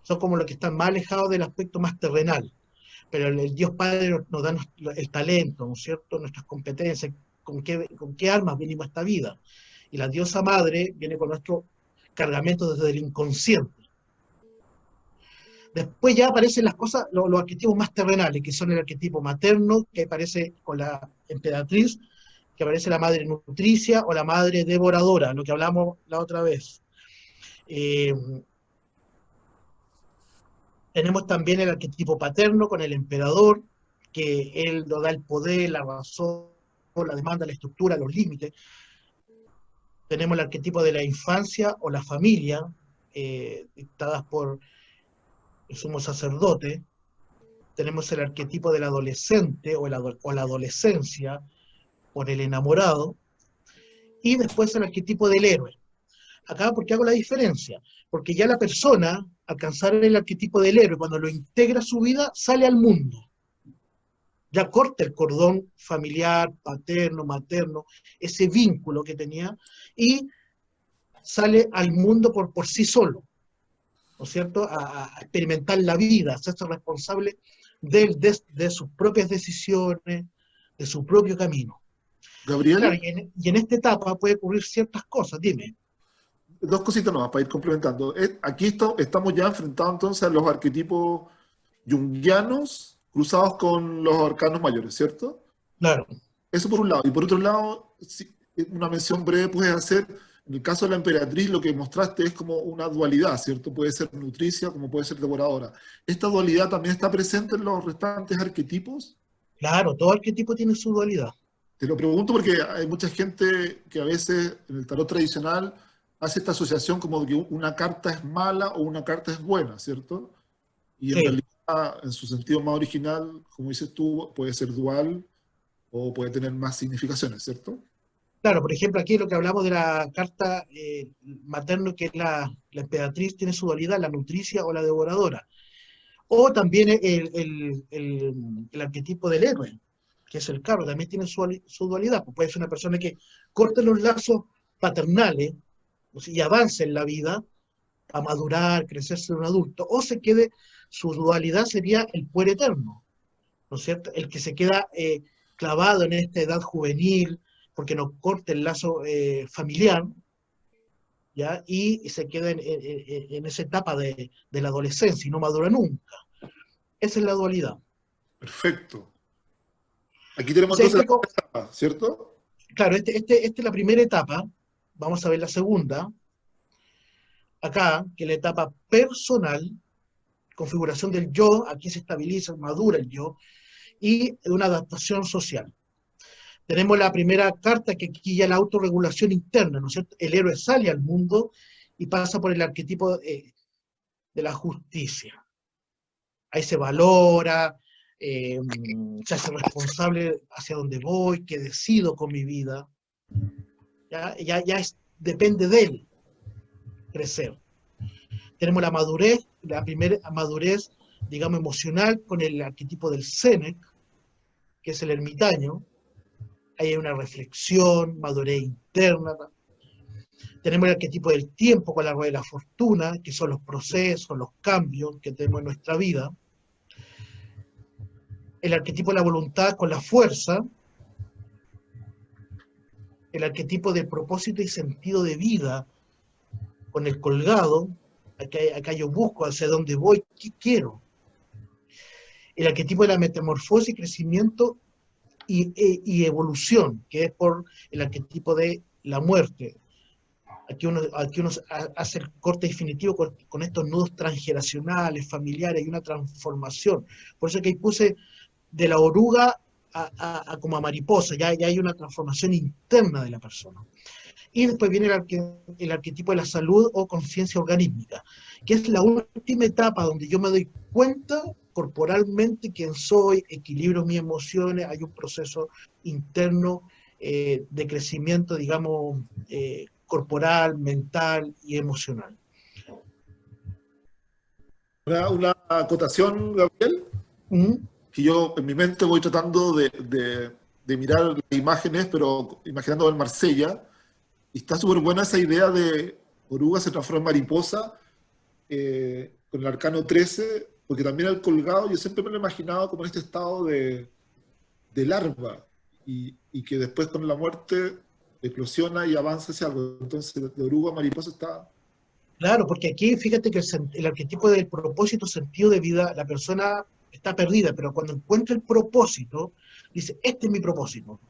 Son como los que están más alejados del aspecto más terrenal. Pero el Dios Padre nos da el talento, ¿no es cierto?, nuestras competencias, con qué armas venimos a esta vida. Y la Diosa Madre viene con nuestro cargamento desde el inconsciente. Después ya aparecen las cosas, los arquetipos más terrenales, que son el arquetipo materno, que aparece con la emperatriz, que aparece la madre nutricia o la madre devoradora, lo que hablamos la otra vez. Tenemos también el arquetipo paterno con el emperador, que él nos da el poder, la razón, la demanda, la estructura, los límites. Tenemos el arquetipo de la infancia o la familia, dictadas por el sumo sacerdote. Tenemos el arquetipo del adolescente o la adolescencia por el enamorado. Y después el arquetipo del héroe. Acá, ¿por qué hago la diferencia? Porque ya la persona, alcanzar el arquetipo del héroe, cuando lo integra a su vida, sale al mundo. Ya corta el cordón familiar, paterno, materno, ese vínculo que tenía, y sale al mundo por sí solo, ¿no es cierto?, a experimentar la vida, a hacerse responsable de sus propias decisiones, de su propio camino. Gabriel, Claro, y en esta etapa puede ocurrir ciertas cosas, dime. dos cositas nomás para ir complementando. Aquí estamos ya enfrentados entonces a los arquetipos junguianos cruzados con los arcanos mayores, ¿cierto? Claro. Eso por un lado. Y por otro lado, una mención breve puedes hacer, en el caso de la emperatriz, lo que mostraste es como una dualidad, ¿cierto? Puede ser nutricia como puede ser devoradora. ¿Esta dualidad también está presente en los restantes arquetipos? Claro, todo arquetipo tiene su dualidad. Te lo pregunto porque hay mucha gente que a veces en el tarot tradicional hace esta asociación como de que una carta es mala o una carta es buena, ¿cierto? Y en Sí. realidad, en su sentido más original, como dices tú, puede ser dual o puede tener más significaciones, ¿cierto? Claro, por ejemplo, aquí lo que hablamos de la carta materno, que es la emperatriz, tiene su dualidad, la nutricia o la devoradora. O también el arquetipo del héroe, que es el cabro, también tiene su dualidad. Pues puede ser una persona que corte los lazos paternales, o sea, y avance en la vida a madurar, crecerse de un adulto, o se quede, su dualidad sería el puer eterno, ¿no es cierto? El que se queda clavado en esta edad juvenil, porque no corta el lazo familiar, ¿ya? Y se queda en esa etapa de la adolescencia y no madura nunca. Esa es la dualidad. Perfecto. Aquí tenemos O sea, entonces la primera etapa, ¿cierto? claro, esta es la primera etapa. Vamos a ver la segunda. Acá, que es la etapa personal, configuración del yo, aquí se estabiliza, madura el yo, y una adaptación social. Tenemos la primera carta, que aquí ya la autorregulación interna, ¿no es cierto? El héroe sale al mundo y pasa por el arquetipo de la justicia. Ahí se valora, se hace responsable hacia dónde voy, qué decido con mi vida. Depende de él crecer. Tenemos la madurez, la primera madurez, digamos, emocional, con el arquetipo del Sénec, que es el ermitaño. Ahí hay una reflexión, madurez interna. Tenemos el arquetipo del tiempo con la rueda de la fortuna, que son los procesos, los cambios que tenemos en nuestra vida. El arquetipo de la voluntad con la fuerza. El arquetipo del propósito y sentido de vida con el colgado. Acá yo busco hacia dónde voy, qué quiero. El arquetipo de la metamorfosis, crecimiento y evolución, que es por el arquetipo de la muerte. Aquí uno hace el corte definitivo con estos nudos transgeneracionales, familiares, y una transformación. Por eso que ahí puse de la oruga como a mariposa, ya hay una transformación interna de la persona. Y después viene el arquetipo de la salud o conciencia organísmica, que es la última etapa donde yo me doy cuenta corporalmente quién soy, equilibro mis emociones, hay un proceso interno de crecimiento, digamos, corporal, mental y emocional. Una acotación, Gabriel, que yo en mi mente voy tratando de mirar las imágenes, pero imaginando en Marsella, y está súper buena esa idea de oruga se transforma en mariposa con el arcano 13, porque también el colgado yo siempre me lo he imaginado como en este estado de larva, y que después con la muerte eclosiona y avanza hacia algo. Entonces, de oruga a mariposa está... Claro, porque aquí fíjate que el arquetipo del propósito, sentido de vida, la persona está perdida, pero cuando encuentra el propósito, dice, este es mi propósito.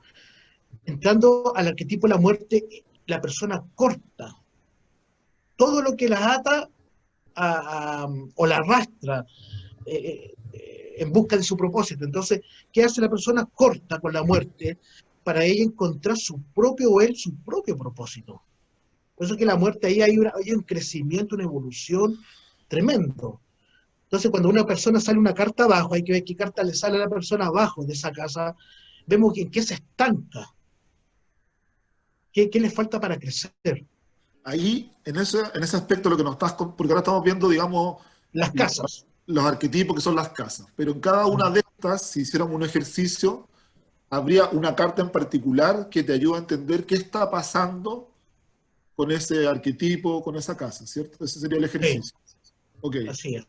Entrando al arquetipo de la muerte, la persona corta todo lo que la ata o la arrastra en busca de su propósito. Entonces, ¿qué hace la persona? Corta con la muerte para ella encontrar su propio propósito. Por eso que la muerte ahí hay un crecimiento, una evolución tremendo. Entonces, cuando una persona sale una carta abajo, hay que ver qué carta le sale a la persona abajo de esa casa, vemos en qué se estanca, qué le falta para crecer. Ahí, en ese aspecto, lo que nos estás... Porque ahora estamos viendo, digamos... Las casas. Los arquetipos que son las casas. Pero en cada una de estas, si hiciéramos un ejercicio, habría una carta en particular que te ayuda a entender qué está pasando con ese arquetipo, con esa casa, ¿cierto? Ese sería el ejercicio. Sí, okay. Así es.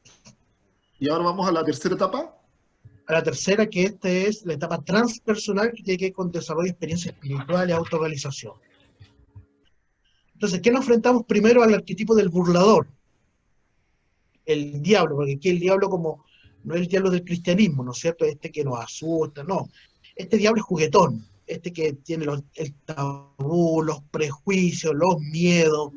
Y ahora vamos a la tercera etapa. A la tercera, que esta es la etapa transpersonal, que tiene que ver con desarrollo, experiencia espiritual y autorrealización. Entonces, ¿qué nos enfrentamos primero al arquetipo del burlador? El diablo, porque aquí el diablo como no es el diablo del cristianismo, ¿no es cierto? Este que nos asusta, no. Este diablo es juguetón, este que tiene el tabú, los prejuicios, los miedos,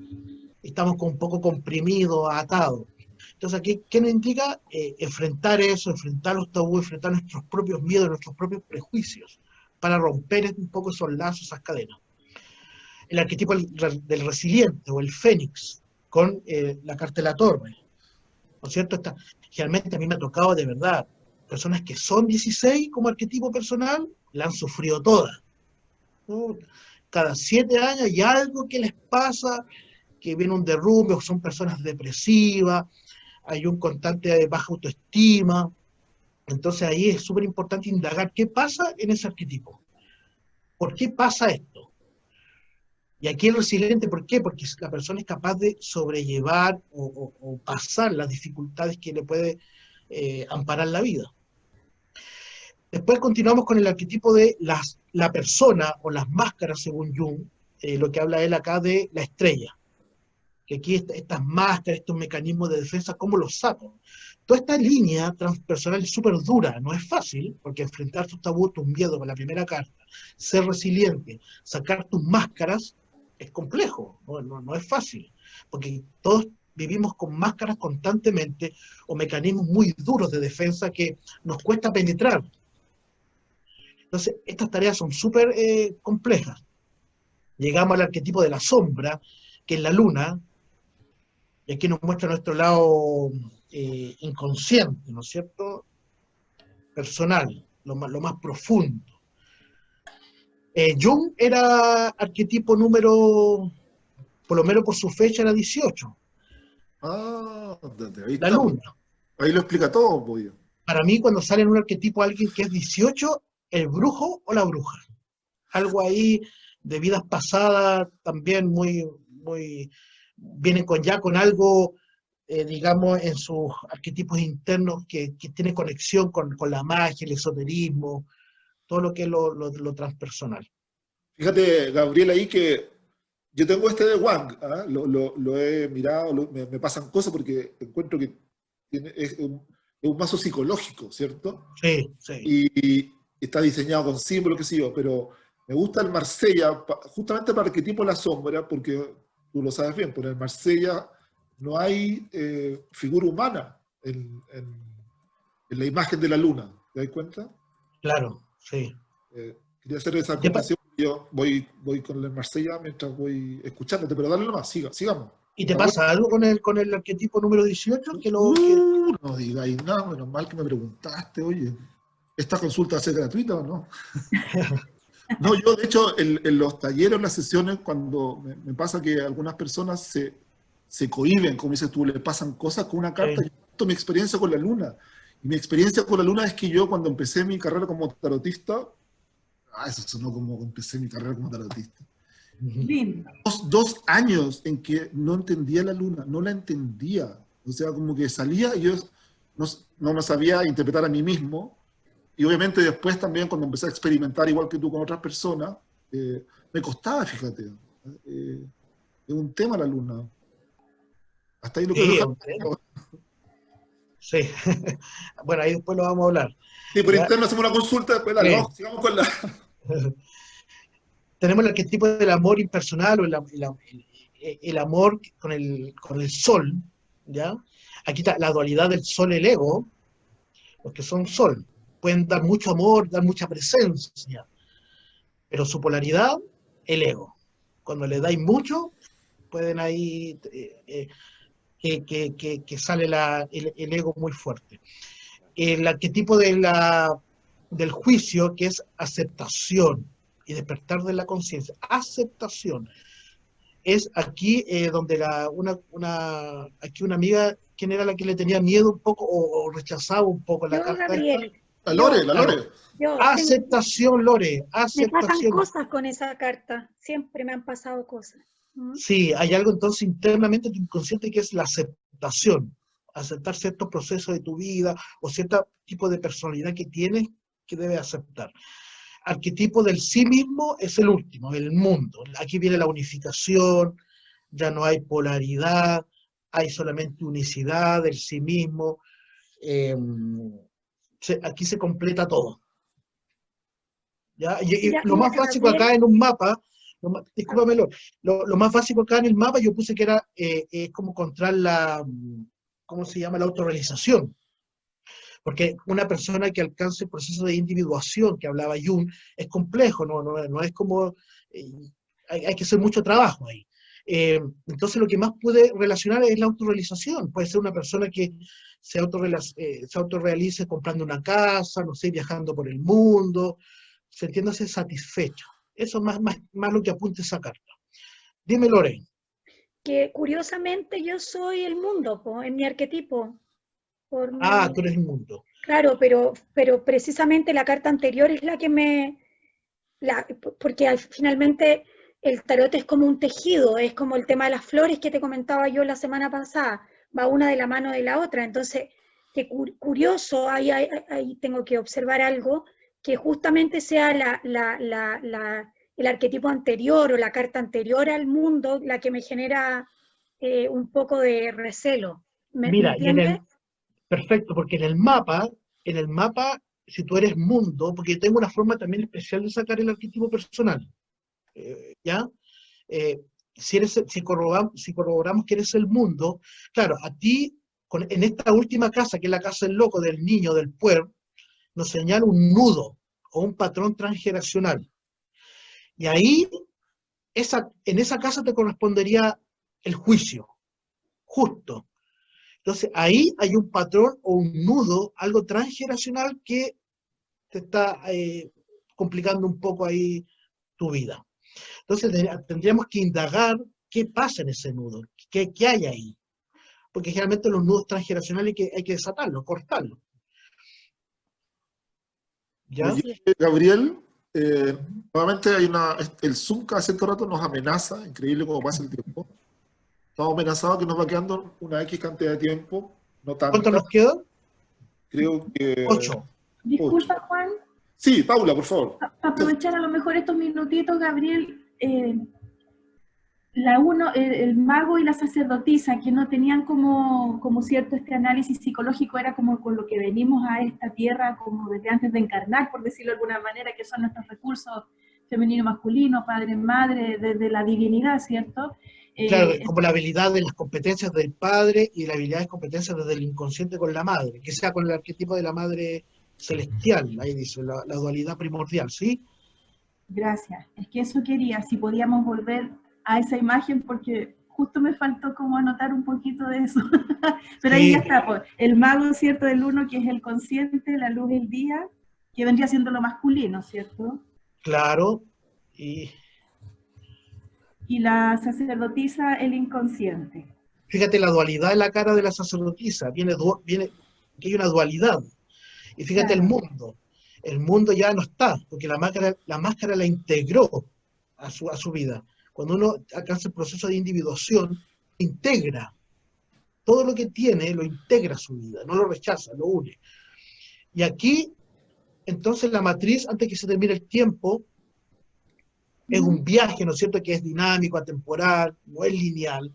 estamos un poco comprimidos, atados. Entonces aquí, ¿qué nos indica? Enfrentar eso, enfrentar los tabúes, enfrentar nuestros propios miedos, nuestros propios prejuicios, para romper un poco esos lazos, esas cadenas. El arquetipo del resiliente o el fénix, con la carta de la torre, ¿no es cierto? Generalmente a mí me ha tocado de verdad, personas que son 16 como arquetipo personal, la han sufrido todas, ¿no? Cada 7 años hay algo que les pasa, que viene un derrumbe, o son personas depresivas, hay un constante baja autoestima. Entonces ahí es súper importante indagar qué pasa en ese arquetipo. ¿Por qué pasa esto? Y aquí el resiliente, ¿por qué? Porque la persona es capaz de sobrellevar o pasar las dificultades que le puede amparar la vida. Después continuamos con el arquetipo de la persona o las máscaras, según Jung, lo que habla él acá de la estrella. Que aquí estas máscaras, estos mecanismos de defensa, ¿cómo los saco? Toda esta línea transpersonal es súper dura, no es fácil, porque enfrentar tus tabúes, tus miedos con la primera carta, ser resiliente, sacar tus máscaras, es complejo, no es fácil, porque todos vivimos con máscaras constantemente, o mecanismos muy duros de defensa que nos cuesta penetrar. Entonces, estas tareas son súper complejas. Llegamos al arquetipo de la sombra, que es la luna, y aquí nos muestra nuestro lado inconsciente, ¿no es cierto? Personal, lo más profundo. Jung era arquetipo número, por lo menos por su fecha, era 18. Ah, ahí La está. luna. Ahí lo explica todo, pollo. Para mí, cuando sale en un arquetipo alguien que es 18, el brujo o la bruja. Algo ahí de vidas pasadas, también muy, vienen con algo, digamos, en sus arquetipos internos que tiene conexión con la magia, el esoterismo, todo lo que es lo transpersonal. Fíjate, Gabriel, ahí que yo tengo este de Wang, ¿ah? Lo he mirado, me pasan cosas porque encuentro que es un mazo psicológico, ¿cierto? Sí, sí. Y está diseñado con símbolos, qué sé yo, pero me gusta el Marsella, justamente para arquetipo la sombra, porque tú lo sabes bien, por el Marsella no hay figura humana en la imagen de la luna, ¿te das cuenta? Claro, sí. Quería hacer esa acotación, yo voy con el Marsella mientras voy escuchándote, pero dale nomás, sigamos. ¿Y te pasa algo con el arquetipo número 18? No digáis nada, menos mal que me preguntaste, oye, ¿esta consulta va a ser gratuita o no? No, yo de hecho en los talleres, en las sesiones, cuando me pasa que algunas personas se cohíben, como dices tú, le pasan cosas con una carta, Sí. yo cuento mi experiencia con la luna. Y mi experiencia con la luna es que yo cuando empecé mi carrera como tarotista, eso sonó como empecé mi carrera como tarotista. Lindo. 2 años en que no entendía la luna, no la entendía. O sea, como que salía y yo no me sabía interpretar a mí mismo. Y obviamente después también cuando empecé a experimentar igual que tú con otras personas, me costaba, fíjate. Es un tema la luna. Hasta ahí lo que Sí, dejo. sí. Bueno, ahí después lo vamos a hablar. Sí, por ¿Ya? interno hacemos una consulta, después dale, Sí. vamos, sigamos con la... Tenemos el arquetipo del amor impersonal o el amor con el sol, ¿ya? Aquí está la dualidad del sol y el ego, los que son sol. Pueden dar mucho amor, dar mucha presencia, pero su polaridad, el ego. Cuando le dais mucho, pueden ahí que sale el ego muy fuerte. El arquetipo del juicio, que es aceptación y despertar de la conciencia. Aceptación. Es aquí donde aquí una amiga, ¿quién era la que le tenía miedo un poco o rechazaba un poco la Yo, carta Gabriel. esta? La Lore, la Claro. Lore. Yo Aceptación, Lore, me pasan aceptación. cosas con esa carta. Siempre me han pasado cosas. ¿Mm? Sí, hay algo entonces internamente en tu inconsciente que es la aceptación. Aceptar ciertos procesos de tu vida o cierto tipo de personalidad que tienes que debes aceptar. Arquetipo del sí mismo es el último, el mundo. Aquí viene la unificación, ya no hay polaridad, hay solamente unicidad del sí mismo. aquí se completa todo. ¿Ya? Y Ya, lo más mira, básico Gabriel. acá en un mapa, discúlpame, lo más básico acá en el mapa yo puse que era es como encontrar ¿cómo se llama? La autorrealización. Porque una persona que alcance el proceso de individuación que hablaba Jung es complejo, no es como, hay que hacer mucho trabajo ahí. Entonces lo que más puede relacionar es la autorrealización. Puede ser una persona que se autorrealice comprando una casa, no sé, viajando por el mundo, sintiéndose satisfecho. Eso es más lo que apunta esa carta. Dime, Lorraine. Que curiosamente yo soy el mundo, po, en mi arquetipo. Por Tú eres el mundo. Claro, pero precisamente la carta anterior es la que porque finalmente el tarot es como un tejido, es como el tema de las flores que te comentaba yo la semana pasada, va una de la mano de la otra. Entonces, qué curioso, ahí tengo que observar algo, que justamente sea el arquetipo anterior o la carta anterior al mundo la que me genera un poco de recelo. ¿Me Mira, entiendes? perfecto, porque en el mapa, si tú eres mundo, porque yo tengo una forma también especial de sacar el arquetipo personal, ¿ya? Si corroboramos que eres el mundo, claro, a ti, en esta última casa, que es la casa del loco, del niño, del pueblo, nos señala un nudo o un patrón transgeneracional. Y ahí, en esa casa te correspondería el juicio, justo. Entonces, ahí hay un patrón o un nudo, algo transgeneracional que te está complicando un poco ahí tu vida. Entonces, tendríamos que indagar qué pasa en ese nudo, qué hay ahí. Porque generalmente los nudos transgeneracionales hay que desatarlos, cortarlos. ¿Ya? Oye, Gabriel, nuevamente el Zoom cada cierto rato nos amenaza, increíble cómo pasa el tiempo. Estamos amenazados que nos va quedando una X cantidad de tiempo, no ¿Cuánto tanta, nos queda? creo que 8. Disculpa, Juan, Sí, Paula, por favor. para aprovechar a lo mejor estos minutitos, Gabriel, el mago y la sacerdotisa, que no tenían como cierto este análisis psicológico, era como con lo que venimos a esta tierra como desde antes de encarnar, por decirlo de alguna manera, que son nuestros recursos femenino, masculino, padre, madre, desde la divinidad, ¿cierto? Claro, como la habilidad de las competencias del padre y la habilidad de competencias desde el inconsciente con la madre, que sea con el arquetipo de la madre celestial, ahí dice, la dualidad primordial, ¿sí? Gracias, es que eso quería, si podíamos volver a esa imagen, porque justo me faltó como anotar un poquito de eso. Pero ahí Sí. ya está, pues, el mago, ¿cierto? Del uno, que es el consciente, la luz del día, que vendría siendo lo masculino, ¿cierto? Claro, y Y la sacerdotisa, el inconsciente. fíjate la dualidad en la cara de la sacerdotisa, viene que hay una dualidad. Y fíjate Claro. el mundo ya no está, porque la máscara la integró a su vida. Cuando uno alcanza el proceso de individuación, integra todo lo que tiene, lo integra a su vida, no lo rechaza, lo une. Y aquí, entonces la matriz, antes que se termine el tiempo, es un viaje, ¿no es cierto?, que es dinámico, atemporal, no es lineal,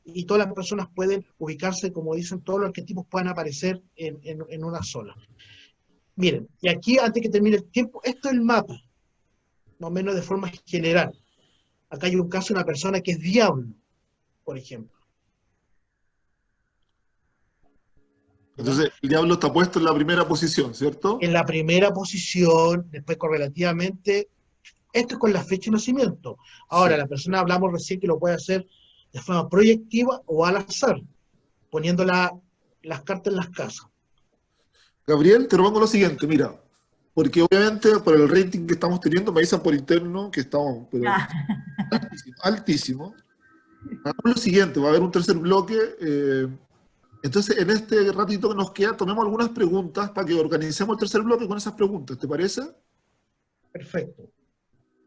y todas las personas pueden ubicarse, como dicen, todos los arquetipos pueden aparecer en una sola. Miren, y aquí, antes que termine el tiempo, esto es el mapa, más o menos de forma general. Acá hay un caso de una persona que es diablo, por ejemplo. Entonces, el diablo está puesto en la primera posición, ¿cierto? En la primera posición, después correlativamente, esto es con la fecha de nacimiento. Ahora, Sí. la persona hablamos recién que lo puede hacer de forma proyectiva o al azar, poniendo las cartas en las casas. Gabriel, te propongo lo siguiente, mira, porque obviamente por el rating que estamos teniendo, me avisan por interno que estamos pero altísimo, altísimo. Hagamos lo siguiente, va a haber un tercer bloque, entonces en este ratito que nos queda, tomemos algunas preguntas para que organicemos el tercer bloque con esas preguntas, ¿te parece? Perfecto.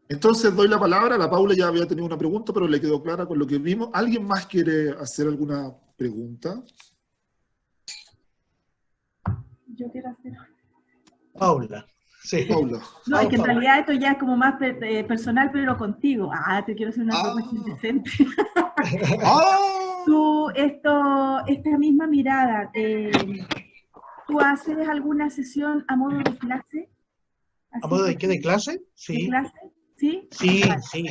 Entonces doy la palabra, la Paula ya había tenido una pregunta, pero le quedó clara con lo que vimos. ¿Alguien más quiere hacer alguna pregunta? Yo quiero hacer... Paula. Sí. Paula. No, es que en Paula. realidad esto ya es como más personal, pero contigo. Te quiero hacer una propuesta indecente. ¡Ah! Esta misma mirada, ¿qué ¿Tú haces alguna sesión a modo de clase? ¿A modo de qué? ¿De clase? ¿De Sí, clase? ¿Sí? sí, Vale. sí.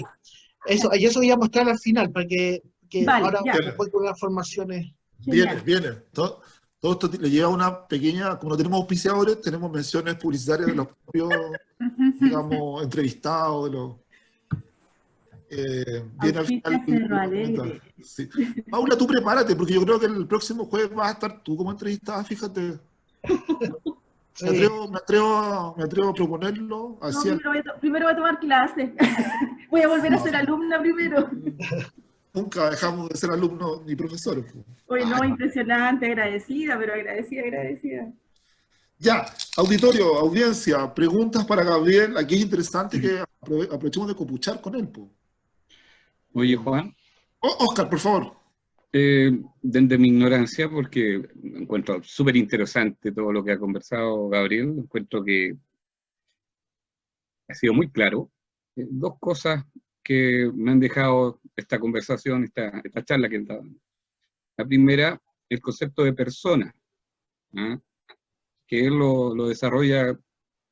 Eso voy a mostrar al final, para que Vale, ahora ya. después con las formaciones. Viene, Genial. viene. Todo esto le lleva una pequeña, como no tenemos auspiciadores, tenemos menciones publicitarias de los propios, digamos, entrevistados, de los... viene al Auspicia final Cerro lo Alegre. comenta. Sí. Paula, tú prepárate, porque yo creo que el próximo jueves vas a estar tú como entrevistada, fíjate. Sí. Me atrevo a proponerlo. No, Así primero voy a tomar clase. Voy a volver a ser alumna primero. nunca dejamos de ser alumnos ni profesores. Pues. Hoy no, Ay, impresionante, agradecida, pero agradecida. ya, auditorio, audiencia, preguntas para Gabriel. Aquí es interesante que aprovechemos de copuchar con él. Pues. Oye, Juan, Oscar, por favor. desde mi ignorancia, porque encuentro súper interesante todo lo que ha conversado Gabriel, encuentro que ha sido muy claro. Dos cosas que me han dejado esta conversación, esta charla que he dado. La primera, el concepto de persona, ¿ah? Que él lo desarrolla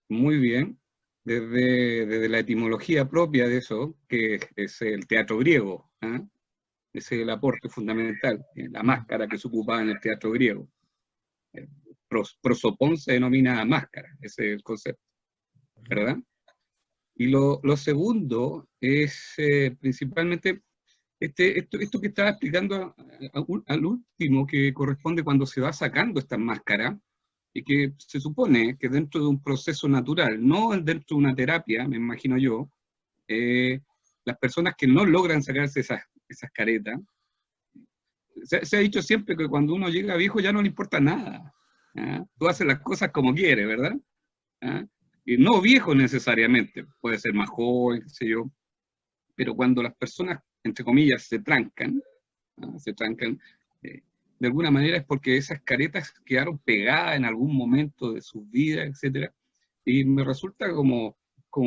muy bien desde la etimología propia de eso, que es el teatro griego, ¿ah? Ese es el aporte fundamental, la máscara que se ocupaba en el teatro griego. Prosopón se denomina máscara, ese es el concepto, ¿verdad? Y lo segundo es principalmente esto que estaba explicando al último, que corresponde cuando se va sacando esta máscara, y que se supone que dentro de un proceso natural, no dentro de una terapia, me imagino yo, las personas que no logran sacarse esas caretas, se ha dicho siempre que cuando uno llega viejo ya no le importa nada. ¿Ah? Tú haces las cosas como quieres, ¿verdad? ¿Ah? Y no viejo necesariamente, puede ser más joven, qué sé yo, pero cuando las personas, entre comillas, se trancan, ¿ah? De alguna manera es porque esas caretas quedaron pegadas en algún momento de sus vidas, etc. Y me resulta como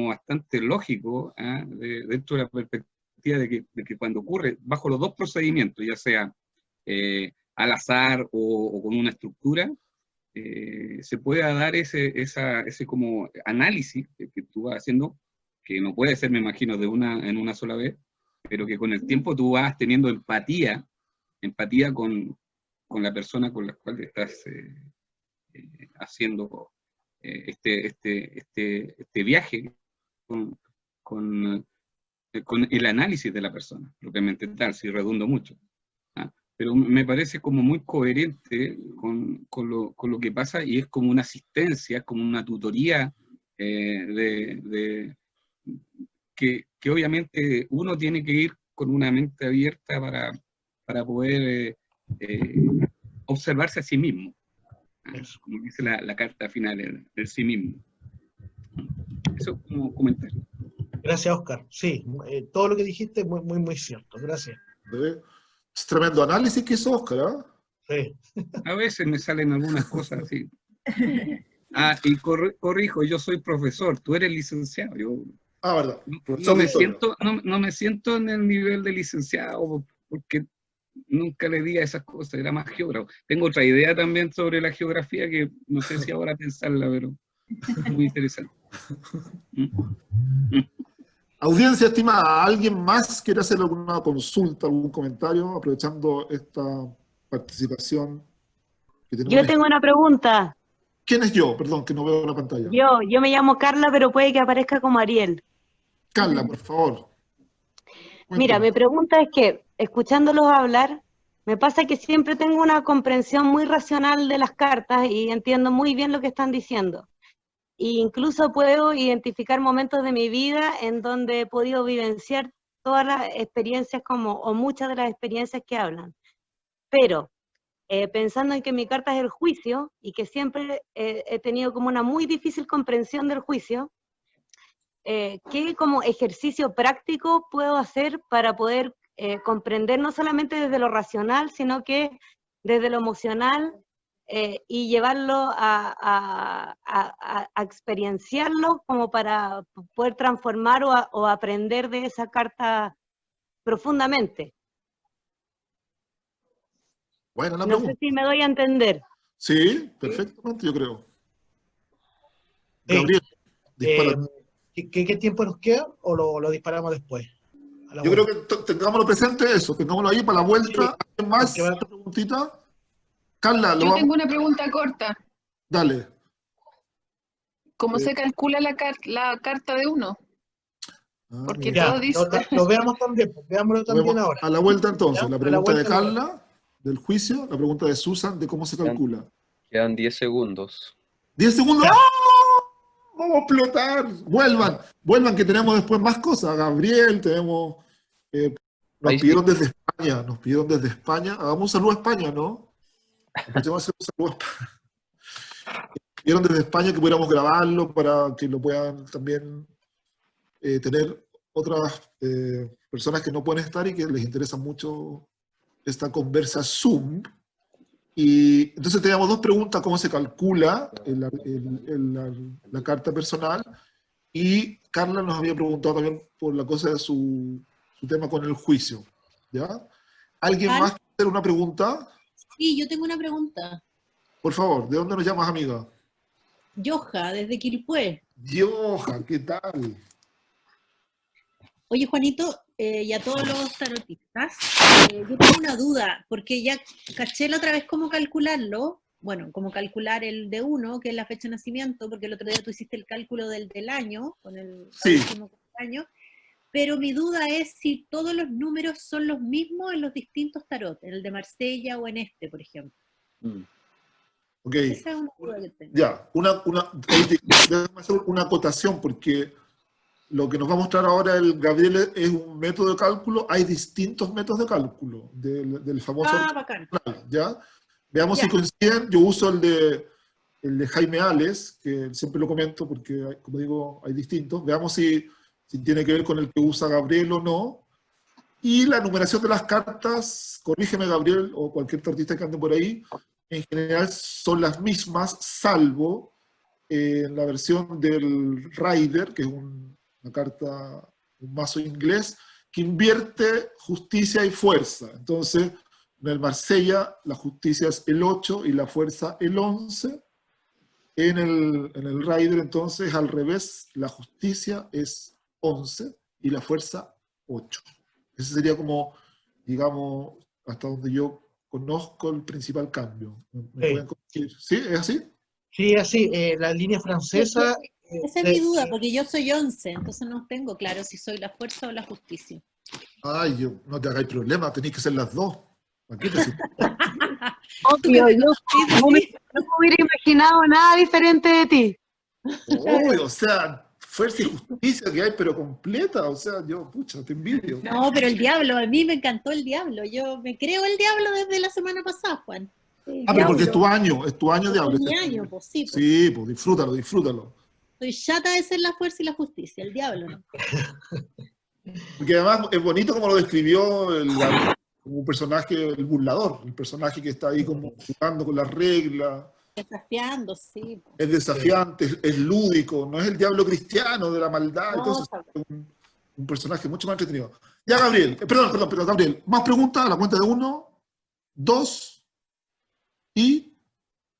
bastante lógico, ¿ah? Dentro de la perspectiva de que cuando ocurre bajo los dos procedimientos, ya sea al azar o con una estructura, se pueda dar ese como análisis que tú vas haciendo, que no puede ser, me imagino, en una sola vez, pero que con el tiempo tú vas teniendo empatía con la persona con la cual estás haciendo este viaje con el análisis de la persona, propiamente tal, si redundo mucho. ¿Ah? Pero me parece como muy coherente con lo que pasa, y es como una asistencia, como una tutoría que obviamente uno tiene que ir con una mente abierta para poder observarse a sí mismo, como dice la carta final, el sí mismo. Eso como comentario. Gracias, Oscar. Sí, todo lo que dijiste es muy, muy, muy cierto. Gracias. Es tremendo análisis que hizo Oscar, ¿eh? Sí. A veces me salen algunas cosas así. Y corrijo, yo soy profesor, tú eres licenciado. Verdad. No me siento en el nivel de licenciado, porque nunca le di a esas cosas, era más geógrafo. Tengo otra idea también sobre la geografía que no sé si ahora pensarla, pero es muy interesante. Audiencia estimada, ¿alguien más quiere hacer alguna consulta, algún comentario, aprovechando esta participación? Yo tengo una pregunta. ¿Quién es yo? Perdón, que no veo la pantalla. Yo me llamo Carla, pero puede que aparezca como Ariel. Carla, por favor. Mira, mi pregunta es que, escuchándolos hablar, me pasa que siempre tengo una comprensión muy racional de las cartas y entiendo muy bien lo que están diciendo. E incluso puedo identificar momentos de mi vida en donde he podido vivenciar todas las experiencias o muchas de las experiencias que hablan. Pero, pensando en que mi carta es el juicio y que siempre he tenido como una muy difícil comprensión del juicio, ¿qué como ejercicio práctico puedo hacer para poder comprender no solamente desde lo racional, sino que desde lo emocional y llevarlo a experienciarlo como para poder transformar o aprender de esa carta profundamente? Bueno, No sé si me doy a entender. Sí, perfectamente, yo creo. Sí. Gabriel, dispara. ¿Qué tiempo nos queda o lo disparamos después? A la Yo vuelta. creo que tengámoslo presente eso, tengámoslo ahí para la vuelta. ¿Alguien más? Porque va- ¿Otra preguntita? Carla, lo Yo vamos. tengo una pregunta corta. Dale. ¿Cómo Eh, se calcula la carta de uno? Porque mira, todo dice... lo veamos también, pues, veámoslo lo también vemos ahora. a la vuelta entonces. ¿Ya? La A la pregunta de vuelta lo vemos. Carla, del juicio, la pregunta de Susan, de cómo se calcula. Quedan 10 segundos. 10 segundos. Ya. ¡Ah! Vamos a explotar. Vuelvan que tenemos después más cosas. Gabriel, tenemos... nos Ahí sí. pidieron desde España. Hagamos un saludo a España, ¿no? Aprovechemos a hacer un saludo a España. Pidieron desde España que pudiéramos grabarlo para que lo puedan también tener otras personas que no pueden estar y que les interesa mucho esta conversa Zoom. Y entonces teníamos dos preguntas: cómo se calcula la carta personal, y Carla nos había preguntado también por la cosa de su tema con el juicio. ¿Ya? ¿Alguien más quiere hacer una pregunta? Sí, yo tengo una pregunta. Por favor, ¿de dónde nos llamas, amiga? Yoja, desde Quilpué. Yoja, ¿qué tal? Oye, Juanito, y a todos los tarotistas, yo tengo una duda, porque ya caché la otra vez cómo calcularlo, bueno, cómo calcular el de uno, que es la fecha de nacimiento, porque el otro día tú hiciste el cálculo del año, con el Sí. último año, pero mi duda es si todos los números son los mismos en los distintos tarot, en el de Marsella o en este, por ejemplo. Ok, Esa es una duda que tengo. ya, déjame hacer una acotación, porque lo que nos va a mostrar ahora el Gabriel es un método de cálculo. Hay distintos métodos de cálculo del famoso Bacán. personal, ¿ya? Veamos Ya. si coinciden. Yo uso el de Jaime Ales, que siempre lo comento porque, como digo, hay distintos. Veamos si tiene que ver con el que usa Gabriel o no. Y la numeración de las cartas, corrígeme Gabriel o cualquier artista que ande por ahí, en general son las mismas, salvo en la versión del Rider, que es una carta, un mazo inglés, que invierte justicia y fuerza. Entonces, en el Marsella la justicia es el 8 y la fuerza el 11. En el Rider, entonces, al revés, la justicia es 11 y la fuerza 8. Ese sería como, digamos, hasta donde yo conozco el principal cambio. ¿Me pueden corregir? ¿Sí? ¿Es así? Sí, así, la línea francesa... Esa es mi duda, porque yo soy 11, entonces no tengo claro si soy la fuerza o la justicia. Ay, no te hagáis problema, tenéis que ser las dos. Aquí te Obvio, yo no me hubiera imaginado nada diferente de ti. Uy, o sea, fuerza y justicia que hay, pero completa. O sea, yo, pucha, te envidio. No, pero el diablo, a mí me encantó el diablo. Yo me creo el diablo desde la semana pasada, Juan. Pero porque es tu año de hablar. Es mi año, pues sí. Pues. Sí, pues disfrútalo. Soy chata de ser la fuerza y la justicia, el diablo, ¿no? Porque además es bonito como lo describió como un personaje, el burlador, el personaje que está ahí como jugando con las reglas. Desafiando, sí. Pues. Es desafiante, es lúdico, no es el diablo cristiano de la maldad. No, entonces es un personaje mucho más entretenido. Ya, Gabriel, perdón, Gabriel, más preguntas a la cuenta de 1, 2 y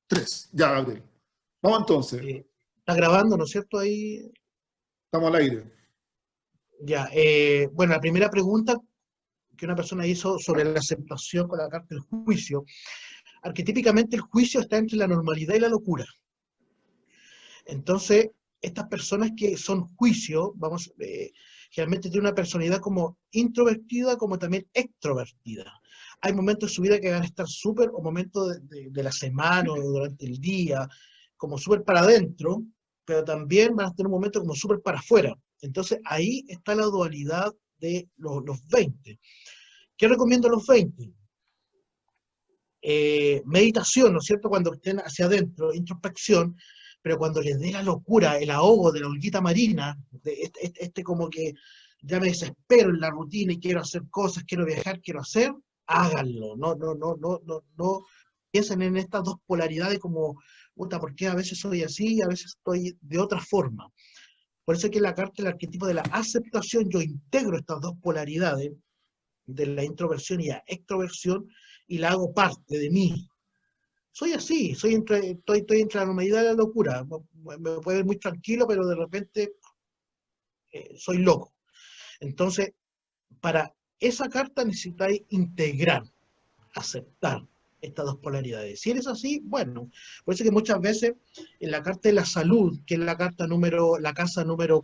3. Ya, Gabriel. Vamos entonces. Está grabando, ¿no es cierto? Ahí. Estamos al aire. Ya, bueno, la primera pregunta que una persona hizo sobre la aceptación con la carta del juicio. Arquetípicamente el juicio está entre la normalidad y la locura. Entonces, estas personas que son juicio, generalmente tienen una personalidad como introvertida, como también extrovertida. Hay momentos de su vida que van a estar súper, o momentos de la semana o durante el día, como súper para adentro, pero también van a tener un momento como súper para afuera. Entonces, ahí está la dualidad de los 20. ¿Qué recomiendo a los 20? Meditación, ¿no es cierto? Cuando estén hacia adentro, introspección, pero cuando les dé la locura, el ahogo de la olguita marina, como que ya me desespero en la rutina y quiero hacer cosas, quiero viajar, quiero hacer, háganlo. No piensen en estas dos polaridades como, puta, ¿por qué a veces soy así y a veces estoy de otra forma? Por eso es que en la carta, el arquetipo de la aceptación, yo integro estas dos polaridades de la introversión y la extroversión y la hago parte de mí. soy así, estoy entre la normalidad y la locura. Me puede ver muy tranquilo, pero de repente soy loco. Entonces, para esa carta necesitáis integrar, aceptar estas dos polaridades. Si eres así, bueno, por eso que muchas veces en la carta de la salud, que es la casa número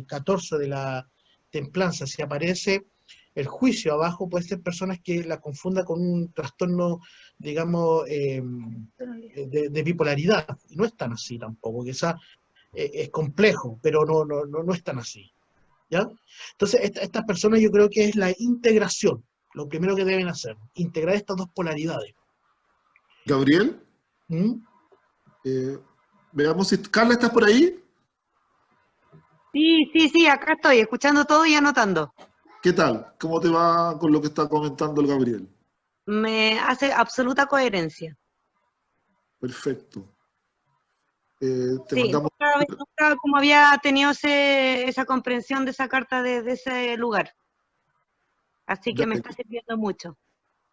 14 de la templanza, si aparece el juicio abajo, puede ser personas que la confundan con un trastorno, digamos, de bipolaridad. Y no es tan así tampoco, quizás es complejo, pero no es tan así. ¿Ya? Entonces, estas personas yo creo que es la integración, lo primero que deben hacer, integrar estas dos polaridades. Gabriel, veamos si Carla, ¿estás por ahí? Sí, acá estoy, escuchando todo y anotando. ¿Qué tal? ¿Cómo te va con lo que está comentando el Gabriel? Me hace absoluta coherencia. Perfecto. Te Sí, mandamos... nunca como había tenido esa comprensión de esa carta desde ese lugar. Así que me está sirviendo mucho.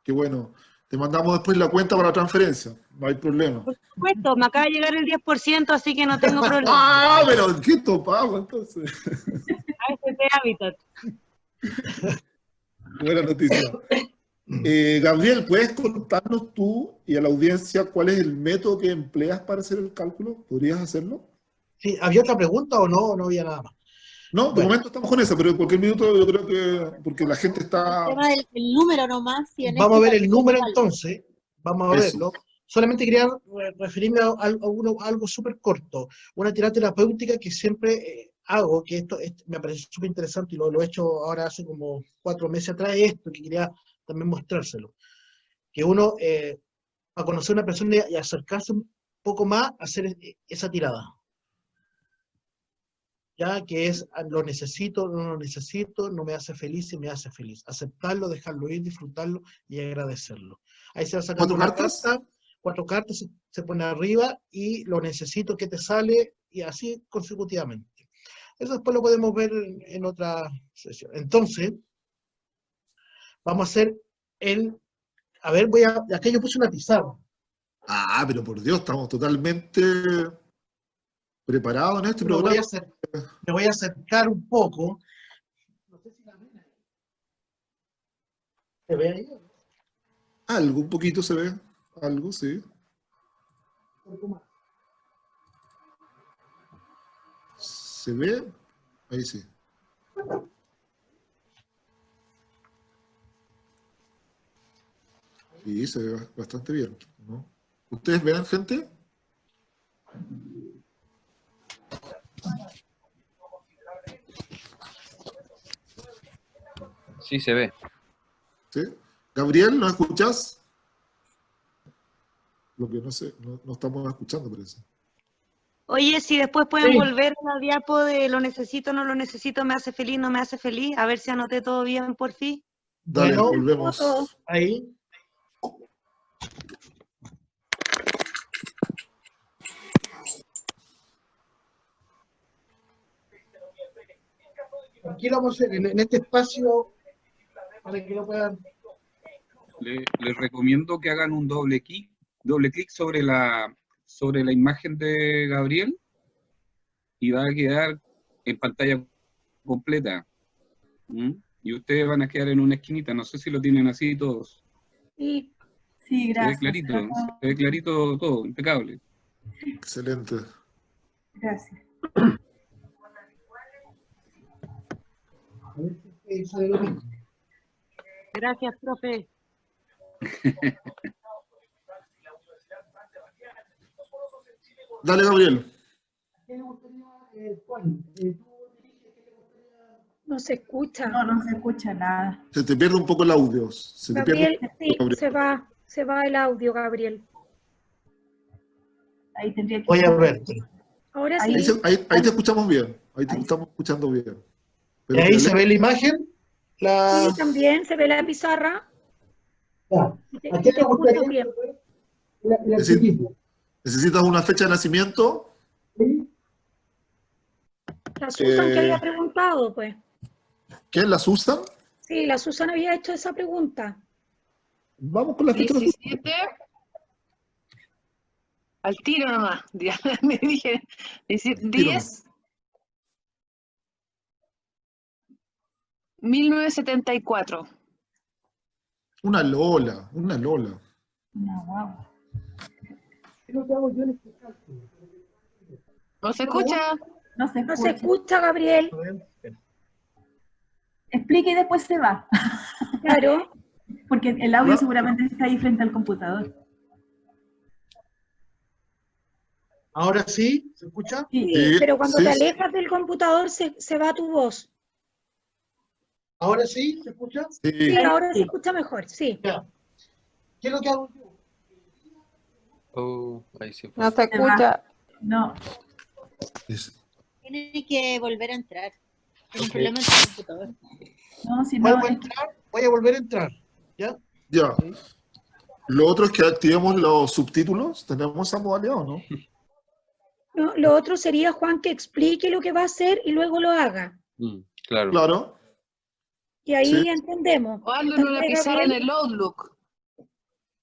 Qué bueno. Te mandamos después la cuenta para la transferencia. No hay problema. Por supuesto, me acaba de llegar el 10%, así que no tengo problema. ¡Ah, pero qué topado entonces! AFP Habitat. Buena noticia. Gabriel, ¿puedes contarnos tú y a la audiencia cuál es el método que empleas para hacer el cálculo? ¿Podrías hacerlo? Sí, ¿había otra pregunta o no? No había nada más. No, de momento estamos con esa, pero en cualquier minuto yo creo que, porque la gente está... El tema del número nomás. Vamos a ver el número entonces, vamos a verlo. Solamente quería referirme a algo súper corto, una tirada terapéutica que siempre hago, que esto me parece súper interesante y lo he hecho ahora hace como 4 meses atrás, esto que quería también mostrárselo. Que uno, a conocer a una persona y acercarse un poco más a hacer esa tirada. Ya que es, lo necesito, no lo necesito, no me hace feliz y me hace feliz. Aceptarlo, dejarlo ir, disfrutarlo y agradecerlo. Ahí se va sacando una carta, 4 cartas, se pone arriba y lo necesito, que te sale, y así consecutivamente. Eso después lo podemos ver en otra sesión. Entonces, vamos a hacer a ver, acá yo puse una pizarra. Ah, pero por Dios, estamos totalmente preparados en este programa. Me voy a acercar un poco. No sé si la ven ahí. ¿Se ve ahí? Algo, un poquito se ve. Algo, sí. ¿Se ve? Ahí sí. Sí, se ve bastante bien, ¿no? ¿Ustedes ven, gente? Sí, se ve. ¿Sí? Gabriel, ¿nos escuchas? Lo que no sé, no estamos escuchando, parece. Oye, si después pueden volver a la diapo de lo necesito, no lo necesito, me hace feliz, no me hace feliz, a ver si anoté todo bien por fin. Dale, Bueno, volvemos. Ahí. Aquí lo vamos a hacer en este espacio para que lo puedan. Les recomiendo que hagan un doble clic sobre la imagen de Gabriel y va a quedar en pantalla completa. Y ustedes van a quedar en una esquinita, no sé si lo tienen así todos. Sí, gracias. Se ve clarito todo, impecable. Excelente. Gracias. Gracias, profe. Dale, Gabriel. no se escucha. No se escucha nada. Se te pierde un poco el audio. Gabriel, sí, se va el audio, Gabriel. Ahí tendría que... Voy a ver. Ahora sí. Ahí te escuchamos bien. Ahí te estamos escuchando bien. Pero ahí se ve la imagen. Sí, también se ve la pizarra. Aquí te escucho bien. ¿Necesitas una fecha de nacimiento? La Susan que había preguntado, pues. ¿Qué? ¿La Susan? Sí, la Susan había hecho esa pregunta. Vamos con la fecha. 17 Al tiro nomás. Ya, me dije, decir 10. 1974. Una Lola, una Lola. No, wow. ¿Qué es lo que hago yo en este cálculo? ¿No se escucha? No se No se escucha. escucha, Gabriel. A ver, espera. Explica y después se va. Claro. Porque el audio No. seguramente está ahí frente al computador. ¿Ahora sí? ¿Se escucha? Sí. Sí, pero cuando sí, te sí. alejas del computador se va tu voz. ¿Ahora sí? ¿Se escucha? Sí. Sí, ahora se Sí. escucha mejor, sí. Ya. ¿Qué es lo que hago yo? Oh, ahí sí fue. No se Se va. escucha. No. Es- Tiene que volver a entrar. Tiene un Ok. problema en su computador. No, si no. Vuelvo a entrar, voy a volver a entrar. ¿Ya? Ya. Lo otro es que activemos los subtítulos. ¿Tenemos esa modalidad o no? No, lo otro sería, Juan, que explique lo que va a hacer y luego lo haga. Claro. Claro. Y ahí Sí. entendemos. O hazlo en una Entonces, pizarra en Gabriel, el Outlook.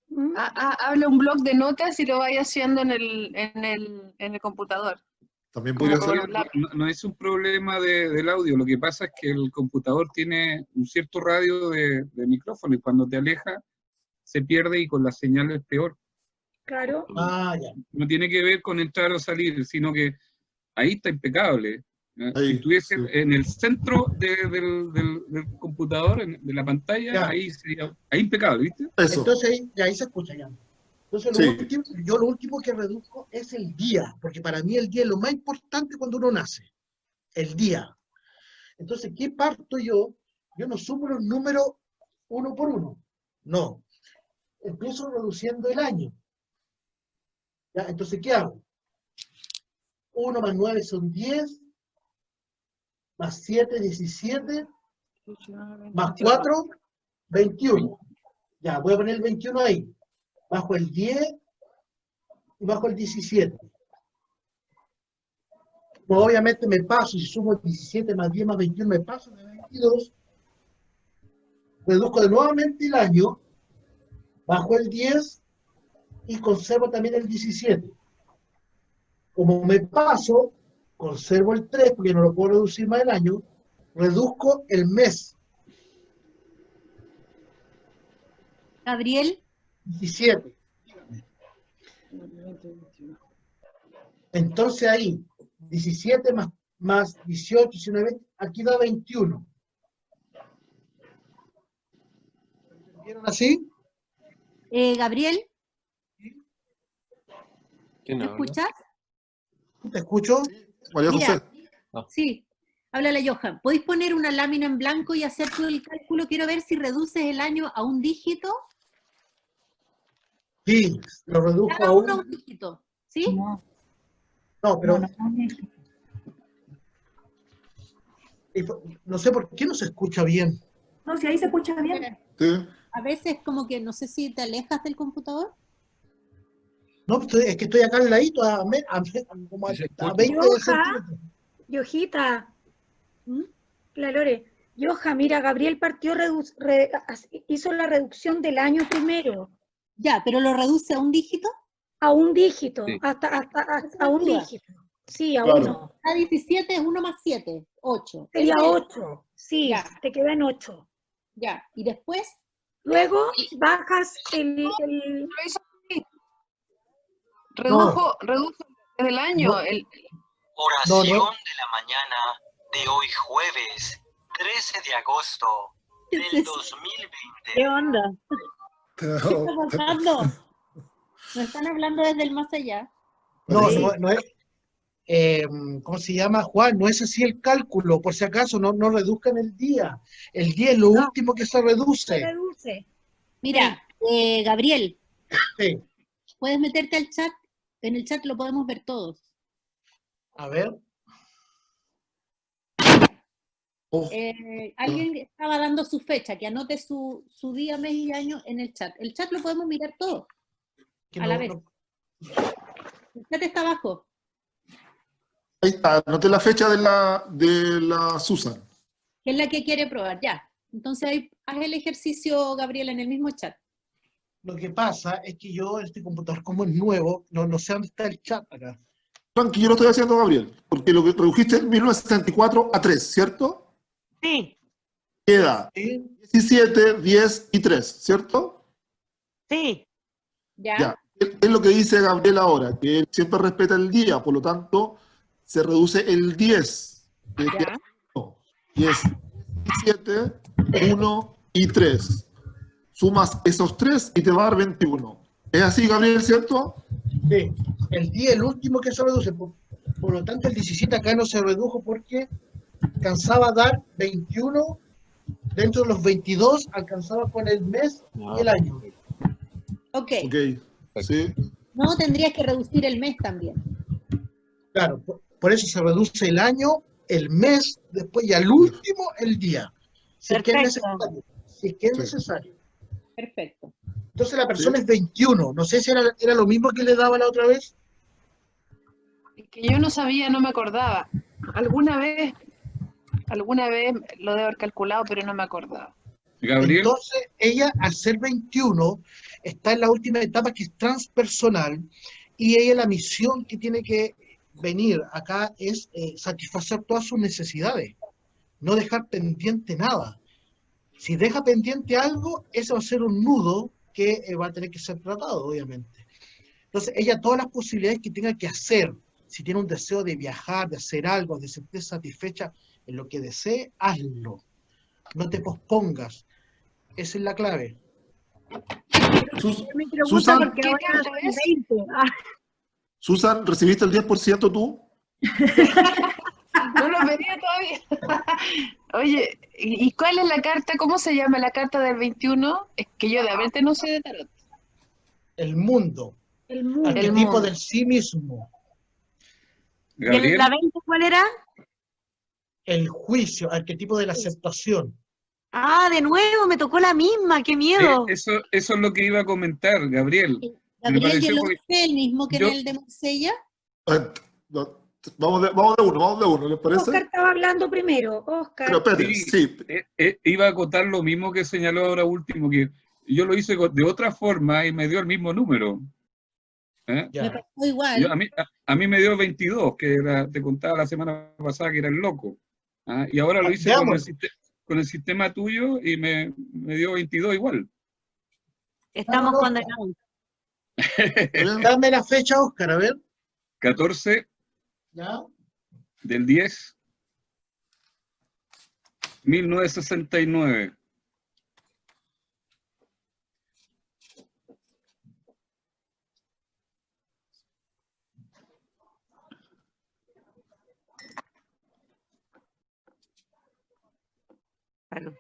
¿Mm? Habla un blog de notas y lo vaya haciendo en el computador. También Como podría con ser. un lápiz. No es un problema del audio, lo que pasa es que el computador tiene un cierto radio de micrófono y cuando te aleja se pierde y con la señal es peor. Claro. Ah, ya. No tiene que ver con entrar o salir, sino que ahí está impecable. Ahí, Si estuviese sí. en el centro del computador, de la pantalla, Ya. ahí sería ahí impecable, ¿viste? Eso. Entonces ahí se escucha ya. Entonces Sí. yo lo último que reduzco es el día, porque para mí el día es lo más importante cuando uno nace. El día. Entonces, ¿qué parto yo? Yo no sumo los números uno por uno. No. Empiezo reduciendo el año. ¿Ya? Entonces, ¿qué hago? 1 más 9 son 10, más 7, 17, más 4, 21. Ya, voy a poner el 21 ahí. Bajo el 10 y bajo el 17. Pues obviamente me paso, si sumo 17 más 10 más 21, me paso de 22. Reduzco de nuevamente el año, bajo el 10 y conservo también el 17. Como me paso, conservo el 3 porque no lo puedo reducir más el año, reduzco el mes, Gabriel, 17. Entonces ahí, 17 más 18, 19, aquí da 21. ¿Entendieron así? Gabriel, ¿Quién ¿me habla? escuchas? ¿Te escucho? María Mira, José. sí. Háblale, Johan. ¿Podéis poner una lámina en blanco y hacer tú el cálculo? Quiero ver si reduces el año a un dígito. Sí, lo reduzco Cada a uno a un... un dígito. ¿Sí? No, No, pero no. no sé por qué no se escucha bien. No, si ahí se escucha bien. Sí. A veces como que no sé si te alejas del computador. No, es que estoy acá al ladito, como Sí se a escucha. 20 Yoja. centímetros. Yojita, ¿Mm? la Lore. Yoja, mira, Gabriel partió, hizo la reducción del año primero, Ya, pero lo reduce a un dígito. a un dígito, Sí. hasta un duda. dígito. Sí, a Claro. uno. A 17 es 1 más 7, 8. Sería Ese es. 8. Sí, Ya. te quedan 8. Ya, y después, Luego bajas el Lo hizo así. No. Redujo desde el año. No. Oración No. de la mañana de hoy jueves 13 de agosto del ¿qué 2020. onda? ¿Qué está Pero- pasando? ¿Me están hablando desde el más allá? No, Sí. no es. ¿Cómo se llama, Juan? No es así el cálculo, por si acaso, no reduzcan el día. El día es lo No. último que se se reduce. reduce. Mira, Gabriel, Sí. ¿puedes meterte al chat? En el chat lo podemos ver todos. A ver. Oh, Alguien estaba dando su fecha, que anote su día, mes y año en el chat. El chat lo podemos mirar todos que a la no- vez. no- El chat está abajo. ahí está. Anoté la fecha de la Susan. Que es la que quiere probar, ya. Entonces ahí haz el ejercicio, Gabriel, en el mismo chat. Lo que pasa es que yo, este computador como es nuevo, no sé dónde está el chat acá. Tranqui, yo lo estoy haciendo, Gabriel, porque lo que redujiste en 1974 a 3, ¿cierto? Sí, Queda ¿Sí? 17, 10 y 3, ¿cierto? sí. ¿Ya? Ya. ¿Qué es lo que dice Gabriel ahora? Que él siempre respeta el día, por lo tanto, se reduce el 10. Que ¿Ya? queda 1, y es 17, 1 y 3. Sumas esos 3 y te va a dar 21. ¿Es así, Gabriel, cierto? Sí. El día, el último que se reduce. Por lo tanto, el 17 acá no se redujo porque alcanzaba a dar 21. Dentro de los 22 alcanzaba con el mes y el año. Ok. Ok, sí. No, tendrías que reducir el mes también. Claro, por eso se reduce el año, el mes, después y al último el día. Si es que es necesario. Si es que es necesario. Perfecto. Entonces la persona es 21. No sé si era lo mismo que le daba la otra vez. Es que yo no sabía, no me acordaba. Alguna vez lo debo haber calculado, pero no me acordaba. Gabriel, Entonces, ella, al ser 21, está en la última etapa que es transpersonal, y ella la misión que tiene que venir acá es satisfacer todas sus necesidades, no dejar pendiente nada. Si deja pendiente algo, ese va a ser un nudo que va a tener que ser tratado, obviamente. Entonces, ella todas las posibilidades que tenga que hacer, si tiene un deseo de viajar, de hacer algo, de sentirse satisfecha en lo que desee, hazlo. No te pospongas. Esa es la clave. Me pregunta Susan, porque ¿Qué ahora carta son es? 20. Ah, Susan, ¿recibiste el 10% tú? No lo pedía todavía. Oye, ¿y cuál es la carta? ¿Cómo se llama la carta del 21? Es que yo de repente no sé de tarot. El mundo, el mundo. El arquetipo mundo. del sí mismo, ¿Y Gabriel, la 20 cuál era? el juicio, arquetipo de la aceptación. Ah, de nuevo, me tocó la misma, qué miedo. eso es lo que iba a comentar, Gabriel. Me Gabriel, ¿y pareció el porque 11 el mismo que yo- en el de Marsella? Vamos de uno, ¿les parece? Oscar estaba hablando primero. Oscar. Pero espérate, sí, sí. iba a acotar lo mismo que señaló ahora último, que yo lo hice de otra forma y me dio el mismo número. ¿Eh? Me Ya. pasó igual. A mí me dio 22, que te contaba la semana pasada que era el loco. ¿Ah? Y ahora lo hice Veamos. con el sistema tuyo y me dio 22 igual. Estamos Oscar. condenados. Dame la fecha, Oscar, a ver. 14 ¿Ya? del 10, 1969.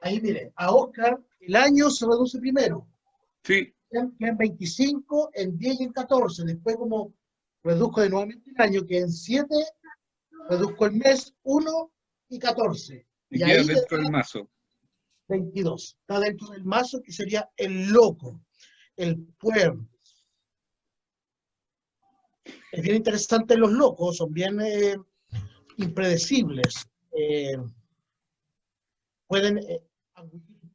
Ahí mire, a Oscar el año se reduce primero. Sí, Que en 25, en 10 y en 14. Después como reduzco de nuevamente el año, que en 7 reduzco el mes 1 y 14. y Y queda ahí dentro del mazo. 22. Está dentro del mazo que sería el loco, el pueblo. Es bien interesante los locos, son bien impredecibles. Pueden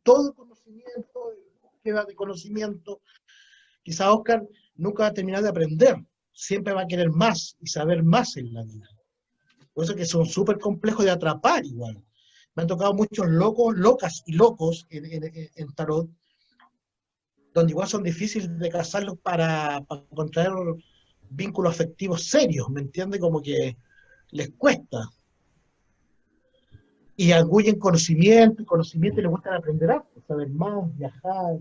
todo conocimiento, búsqueda de conocimiento. Quizá Oscar nunca va a terminar de aprender, siempre va a querer más y saber más en la vida. Por eso que son súper complejos de atrapar igual. Me han tocado muchos locos, locas y locos en tarot, donde igual son difíciles de casarlos para contraer vínculos afectivos serios, ¿me entiende? Como que les cuesta. Y arguyen conocimiento, y les gusta aprender algo, saber más, viajar.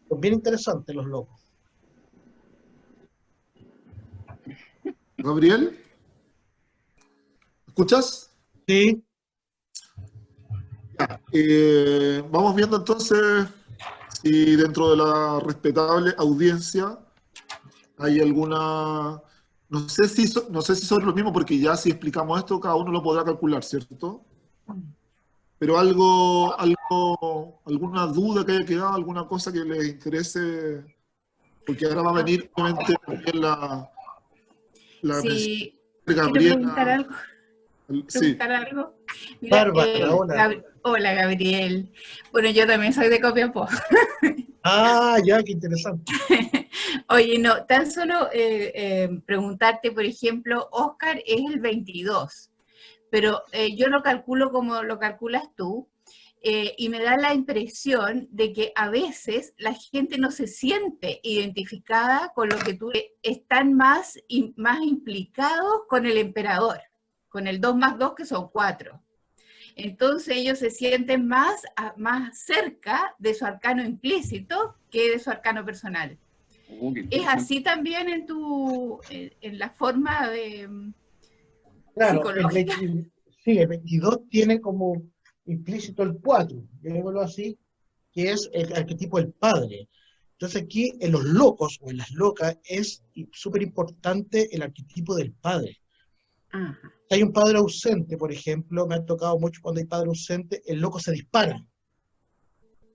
Son bien interesantes los locos. Gabriel, ¿escuchas? Sí. Vamos viendo entonces si dentro de la respetable audiencia hay alguna... No sé si sobre lo mismo, porque ya si explicamos esto, cada uno lo podrá calcular, ¿cierto? Pero alguna duda que haya quedado, alguna cosa que les interese, porque ahora va a venir obviamente también la Sí, de quiero Gabriela. preguntar algo. Sí. Preguntar algo. Mira, Bárbara, hola. Hola, Gabriel. Bueno, yo también soy de Copiapó. Ah, ya, qué interesante. Oye, no, tan solo preguntarte, por ejemplo, Oscar es el 22, pero yo lo calculo como lo calculas tú, y me da la impresión de que a veces la gente no se siente identificada con lo que tú, están más implicados con el emperador, con el 2 más 2 que son 4. Entonces ellos se sienten más cerca de su arcano implícito que de su arcano personal. ¿Es así también en la forma de Claro, psicológica? sí, el 22 tiene como implícito el 4, digámoslo así, que es el arquetipo del padre. Entonces aquí en los locos o en las locas es súper importante el arquetipo del padre. Ajá. Si hay un padre ausente, por ejemplo, me ha tocado mucho cuando hay padre ausente, el loco se dispara.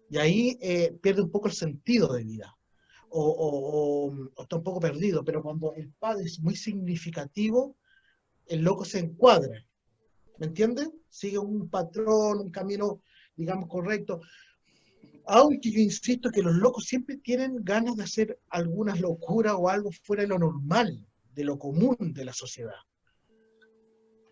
Y ahí pierde un poco el sentido de vida. O está un poco perdido, pero cuando el padre es muy significativo, el loco se encuadra. ¿Me entiendes? Sigue un patrón, un camino, digamos, correcto. Aunque yo insisto que los locos siempre tienen ganas de hacer alguna locura o algo fuera de lo normal, de lo común de la sociedad.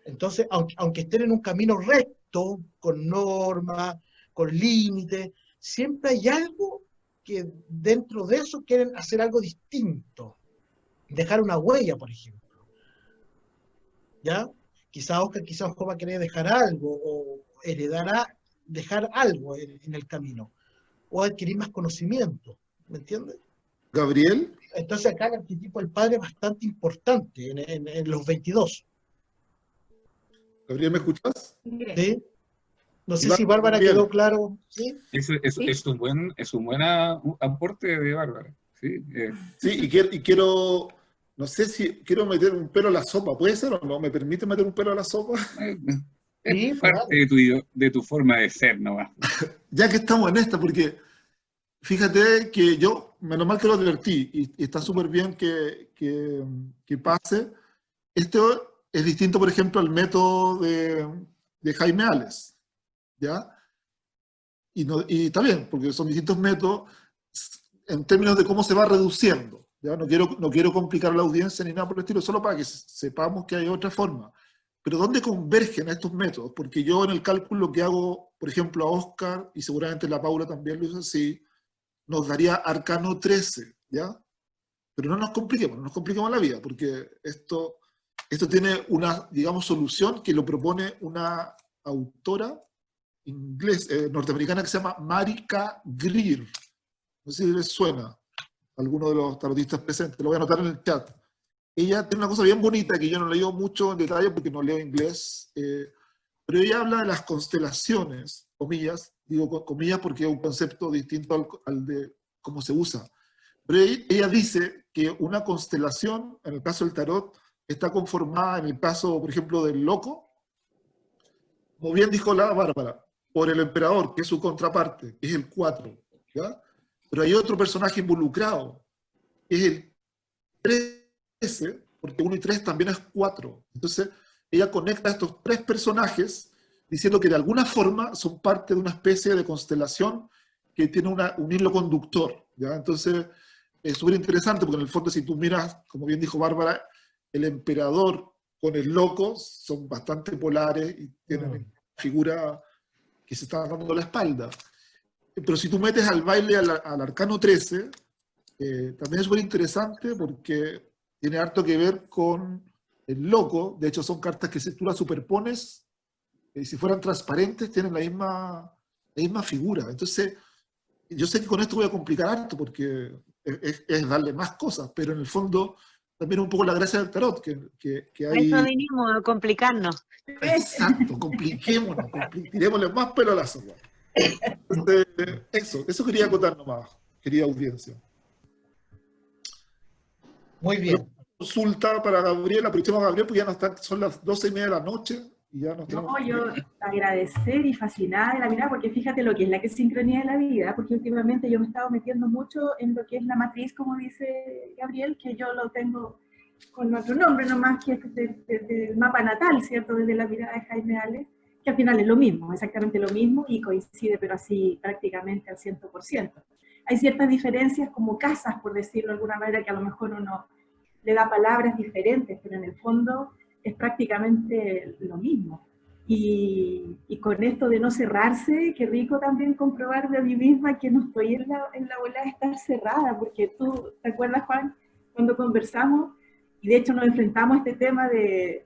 Entonces, aunque estén en un camino recto, con normas, con límites, siempre hay algo que dentro de eso quieren hacer algo distinto. Dejar una huella, por ejemplo. ¿Ya? Quizás Oscar va a querer dejar algo, o dejar algo en el camino, o adquirir más conocimiento. ¿Me entiendes? Gabriel. Entonces acá el arquetipo del padre es bastante importante en los 22. Gabriel, ¿me escuchas? Sí. No sé si Bárbara quedó claro. ¿Sí? Es un buen aporte de Bárbara. Sí, sí, y quiero, no sé si quiero meter un pelo a la sopa, ¿puede ser o no? ¿Me permite meter un pelo a la sopa? Es parte de tu forma de ser, nomás. Ya que estamos en esta, porque fíjate que yo, menos mal que lo advertí, y está súper bien que pase. Esto es distinto, por ejemplo, al método de Jaime Ales, ¿ya? Y está bien, porque son distintos métodos en términos de cómo se va reduciendo, ¿ya? No quiero complicar a la audiencia ni nada por el estilo, solo para que sepamos que hay otra forma. Pero ¿dónde convergen estos métodos? Porque yo en el cálculo que hago, por ejemplo, a Oscar, y seguramente la Paula también lo hizo así, nos daría arcano 13, ¿ya? Pero no nos compliquemos la vida, porque esto tiene una, digamos, solución que lo propone una autora norteamericana que se llama Marika Greer. No sé si les suena a alguno de los tarotistas presentes, lo voy a anotar en el chat. Ella tiene una cosa bien bonita que yo no leo mucho en detalle porque no leo inglés, pero ella habla de las constelaciones, comillas, digo comillas porque es un concepto distinto al de cómo se usa. Pero ella dice que una constelación, en el caso del tarot, está conformada, en el caso, por ejemplo, del loco, como bien dijo la Bárbara, por el emperador, que es su contraparte, que es el 4, ¿ya? Pero hay otro personaje involucrado, que es el 13, porque 1 y 3 también es 4. Entonces, ella conecta a estos 3 personajes diciendo que de alguna forma son parte de una especie de constelación que tiene un hilo conductor, ¿ya? Entonces, es súper interesante porque en el fondo si tú miras, como bien dijo Bárbara, el emperador con el loco son bastante polares y tienen una figura que se está dando la espalda. Pero si tú metes al baile al arcano 13, también es súper interesante porque tiene harto que ver con el loco. De hecho son cartas que si tú las superpones, si fueran transparentes, tienen la misma figura. Entonces, yo sé que con esto voy a complicar harto porque es darle más cosas, pero en el fondo también un poco la gracia del tarot, que hay... Eso vinimos a complicarnos. Exacto, compliquémonos, tirémosle más pelo a la sopa. Entonces, eso quería acotar nomás, querida audiencia. Muy bien. Consulta para Gabriel, aprovechemos a Gabriel, porque ya no están, son las 12:30 de la noche. Y ya nos No, yo agradecer y fascinada de la vida, porque fíjate lo que es la que sincronía de la vida, porque últimamente yo me he estado metiendo mucho en lo que es la matriz, como dice Gabriel, que yo lo tengo con otro nombre nomás, que es del mapa natal, ¿cierto? Desde la mirada de Jaime Ales, que al final es lo mismo, exactamente lo mismo, y coincide, pero así prácticamente al 100%. hay ciertas diferencias como casas, por decirlo de alguna manera, que a lo mejor uno le da palabras diferentes, pero en el fondo es prácticamente lo mismo. Y con esto de no cerrarse, qué rico también comprobar de mí misma que no estoy en la bola de estar cerrada, porque tú, ¿te acuerdas, Juan, cuando conversamos? Y de hecho nos enfrentamos a este tema del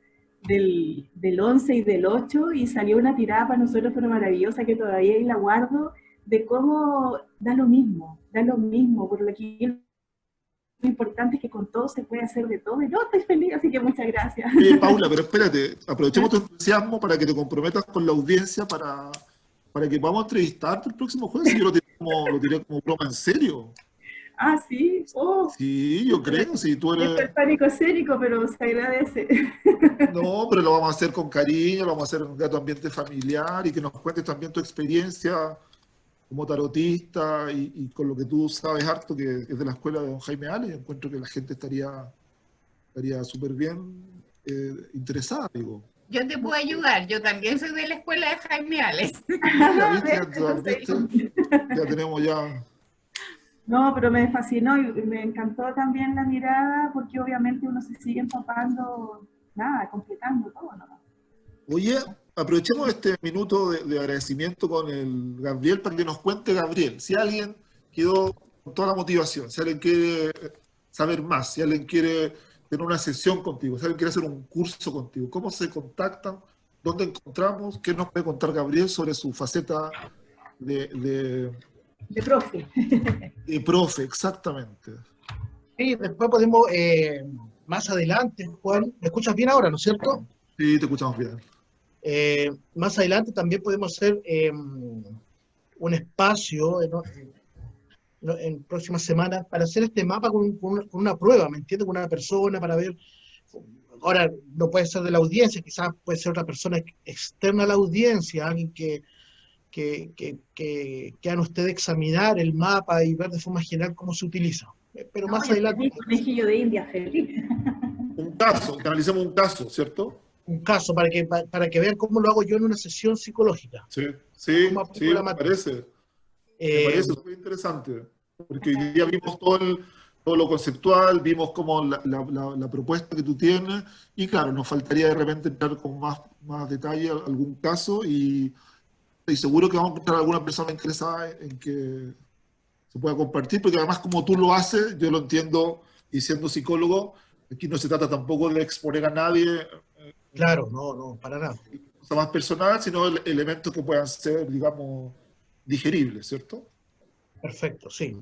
11 y del 8, y salió una tirada para nosotros, pero maravillosa, que todavía ahí la guardo, de cómo da lo mismo, por lo que lo importante es que con todo se puede hacer de todo, y no, estoy feliz, así que muchas gracias. Oye, Paula, pero espérate, aprovechemos tu entusiasmo para que te comprometas con la audiencia para que podamos entrevistarte el próximo jueves. Yo lo tiré como broma en serio. Ah, sí, oh. Sí, yo creo, si tú eres... Esto es pánico escénico, pero se agradece. No, pero lo vamos a hacer con cariño, lo vamos a hacer en un grato ambiente familiar, y que nos cuentes también tu experiencia como tarotista y con lo que tú sabes harto, que es de la escuela de don Jaime Ale. Yo encuentro que la gente estaría súper bien interesada, digo. Yo te puedo ayudar, yo también soy de la escuela de Jaime Ales. Ya tenemos ya... No, pero me fascinó y me encantó también la mirada, porque obviamente uno se sigue empapando, completando todo, ¿no? Oye, aprovechemos este minuto de agradecimiento con el Gabriel para que nos cuente, Gabriel, si alguien quedó con toda la motivación, si alguien quiere saber más, si alguien quiere tener una sesión contigo, si alguien quiere hacer un curso contigo, ¿cómo se contactan? ¿Dónde encontramos? ¿Qué nos puede contar Gabriel sobre su faceta de profe? De profe, exactamente. Sí, después podemos, más adelante, Juan, ¿me escuchas bien ahora, no es cierto? Sí, te escuchamos bien. Más adelante también podemos hacer un espacio en próximas semanas para hacer este mapa con una prueba, ¿me entiendes? Con una persona para ver. Ahora, no puede ser de la audiencia, quizás puede ser otra persona externa a la audiencia, alguien que quieran ustedes examinar el mapa y ver de forma general cómo se utiliza. Pero más adelante... Conejillo de India, feliz. Un caso, que analicemos un caso, ¿cierto? Un caso, para que vean cómo lo hago yo en una sesión psicológica. Sí, me parece. Me parece súper interesante. Porque hoy día vimos todo lo conceptual, vimos como la propuesta que tú tienes, y claro, nos faltaría de repente entrar con más detalle a algún caso, y seguro que vamos a encontrar alguna persona interesada en que se pueda compartir, porque además como tú lo haces, yo lo entiendo, y siendo psicólogo, aquí no se trata tampoco de exponer a nadie. Claro, no, para nada. Cosa más personal, sino elementos que puedan ser, digamos, digeribles, ¿cierto? Perfecto, sí.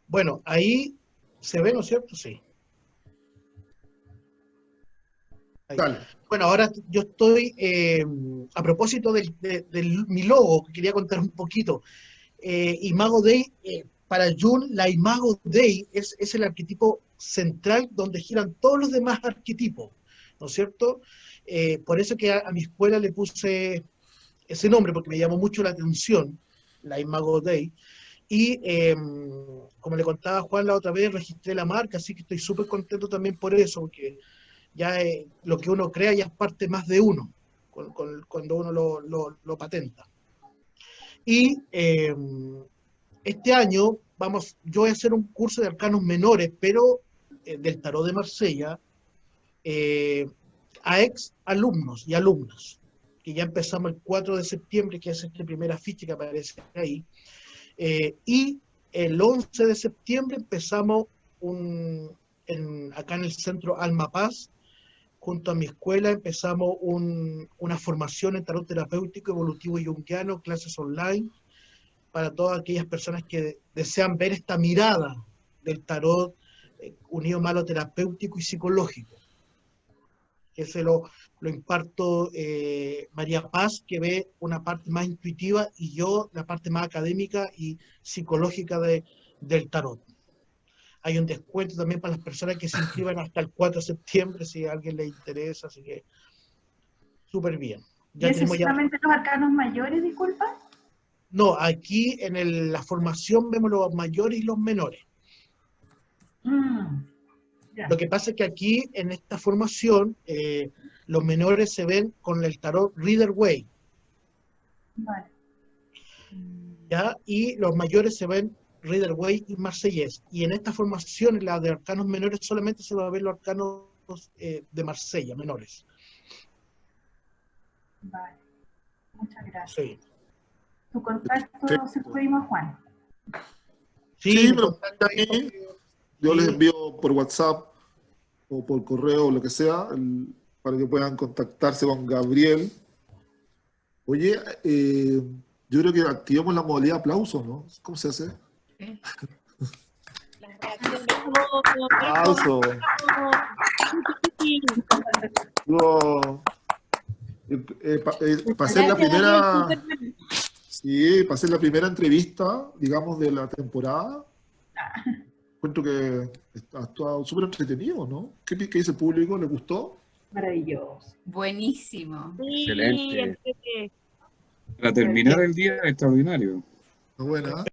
Bueno, ahí se ve, ¿no es cierto? Sí. Dale. Bueno, ahora yo estoy, a propósito de mi logo, que quería contar un poquito. Imago Dei, para Jung, la Imago Dei es el arquetipo central donde giran todos los demás arquetipos, ¿no es cierto? Por eso que a mi escuela le puse ese nombre, porque me llamó mucho la atención, la Imago Dei. Y como le contaba a Juan la otra vez, registré la marca, así que estoy súper contento también por eso, porque ya lo que uno crea ya es parte más de uno, cuando uno lo patenta. Y este año yo voy a hacer un curso de arcanos menores, pero del tarot de Marsella, a ex alumnos y alumnas, que ya empezamos el 4 de septiembre, que es esta primera ficha que aparece ahí, y el 11 de septiembre empezamos acá en el centro Alma Paz, junto a mi escuela, empezamos una formación en tarot terapéutico, evolutivo y junguiano, clases online, para todas aquellas personas que desean ver esta mirada del tarot unido más a lo terapéutico y psicológico. Ese lo imparto María Paz, que ve una parte más intuitiva, y yo la parte más académica y psicológica del tarot. Hay un descuento también para las personas que se inscriban hasta el 4 de septiembre, si a alguien le interesa, así que súper bien. ¿Y eso solamente los arcanos mayores, disculpa? No, aquí en la formación vemos los mayores y los menores. Lo que pasa es que aquí, en esta formación, los menores se ven con el tarot Rider-Waite. Vale. ¿Ya? Y los mayores se ven Rider-Waite y Marsellés. Y en esta formación, en la de arcanos menores, solamente se va a ver los arcanos de Marsella, menores. Vale. Muchas gracias. Sí. Tu contacto se lo pedimos a Juan. Sí, pero yo les envío por WhatsApp o por correo o lo que sea, para que puedan contactarse con Gabriel. Oye, yo creo que activemos la modalidad aplauso, ¿no? ¿Cómo se hace? Las reacciones. Aplauso. Para hacer la primera... Sí, para hacer la primera entrevista, digamos, de la temporada. Encuentro que ha estado súper entretenido, ¿no? ¿Qué dice el público? ¿Le gustó? Maravilloso. Buenísimo. Excelente. Para terminar el día, extraordinario. Buena.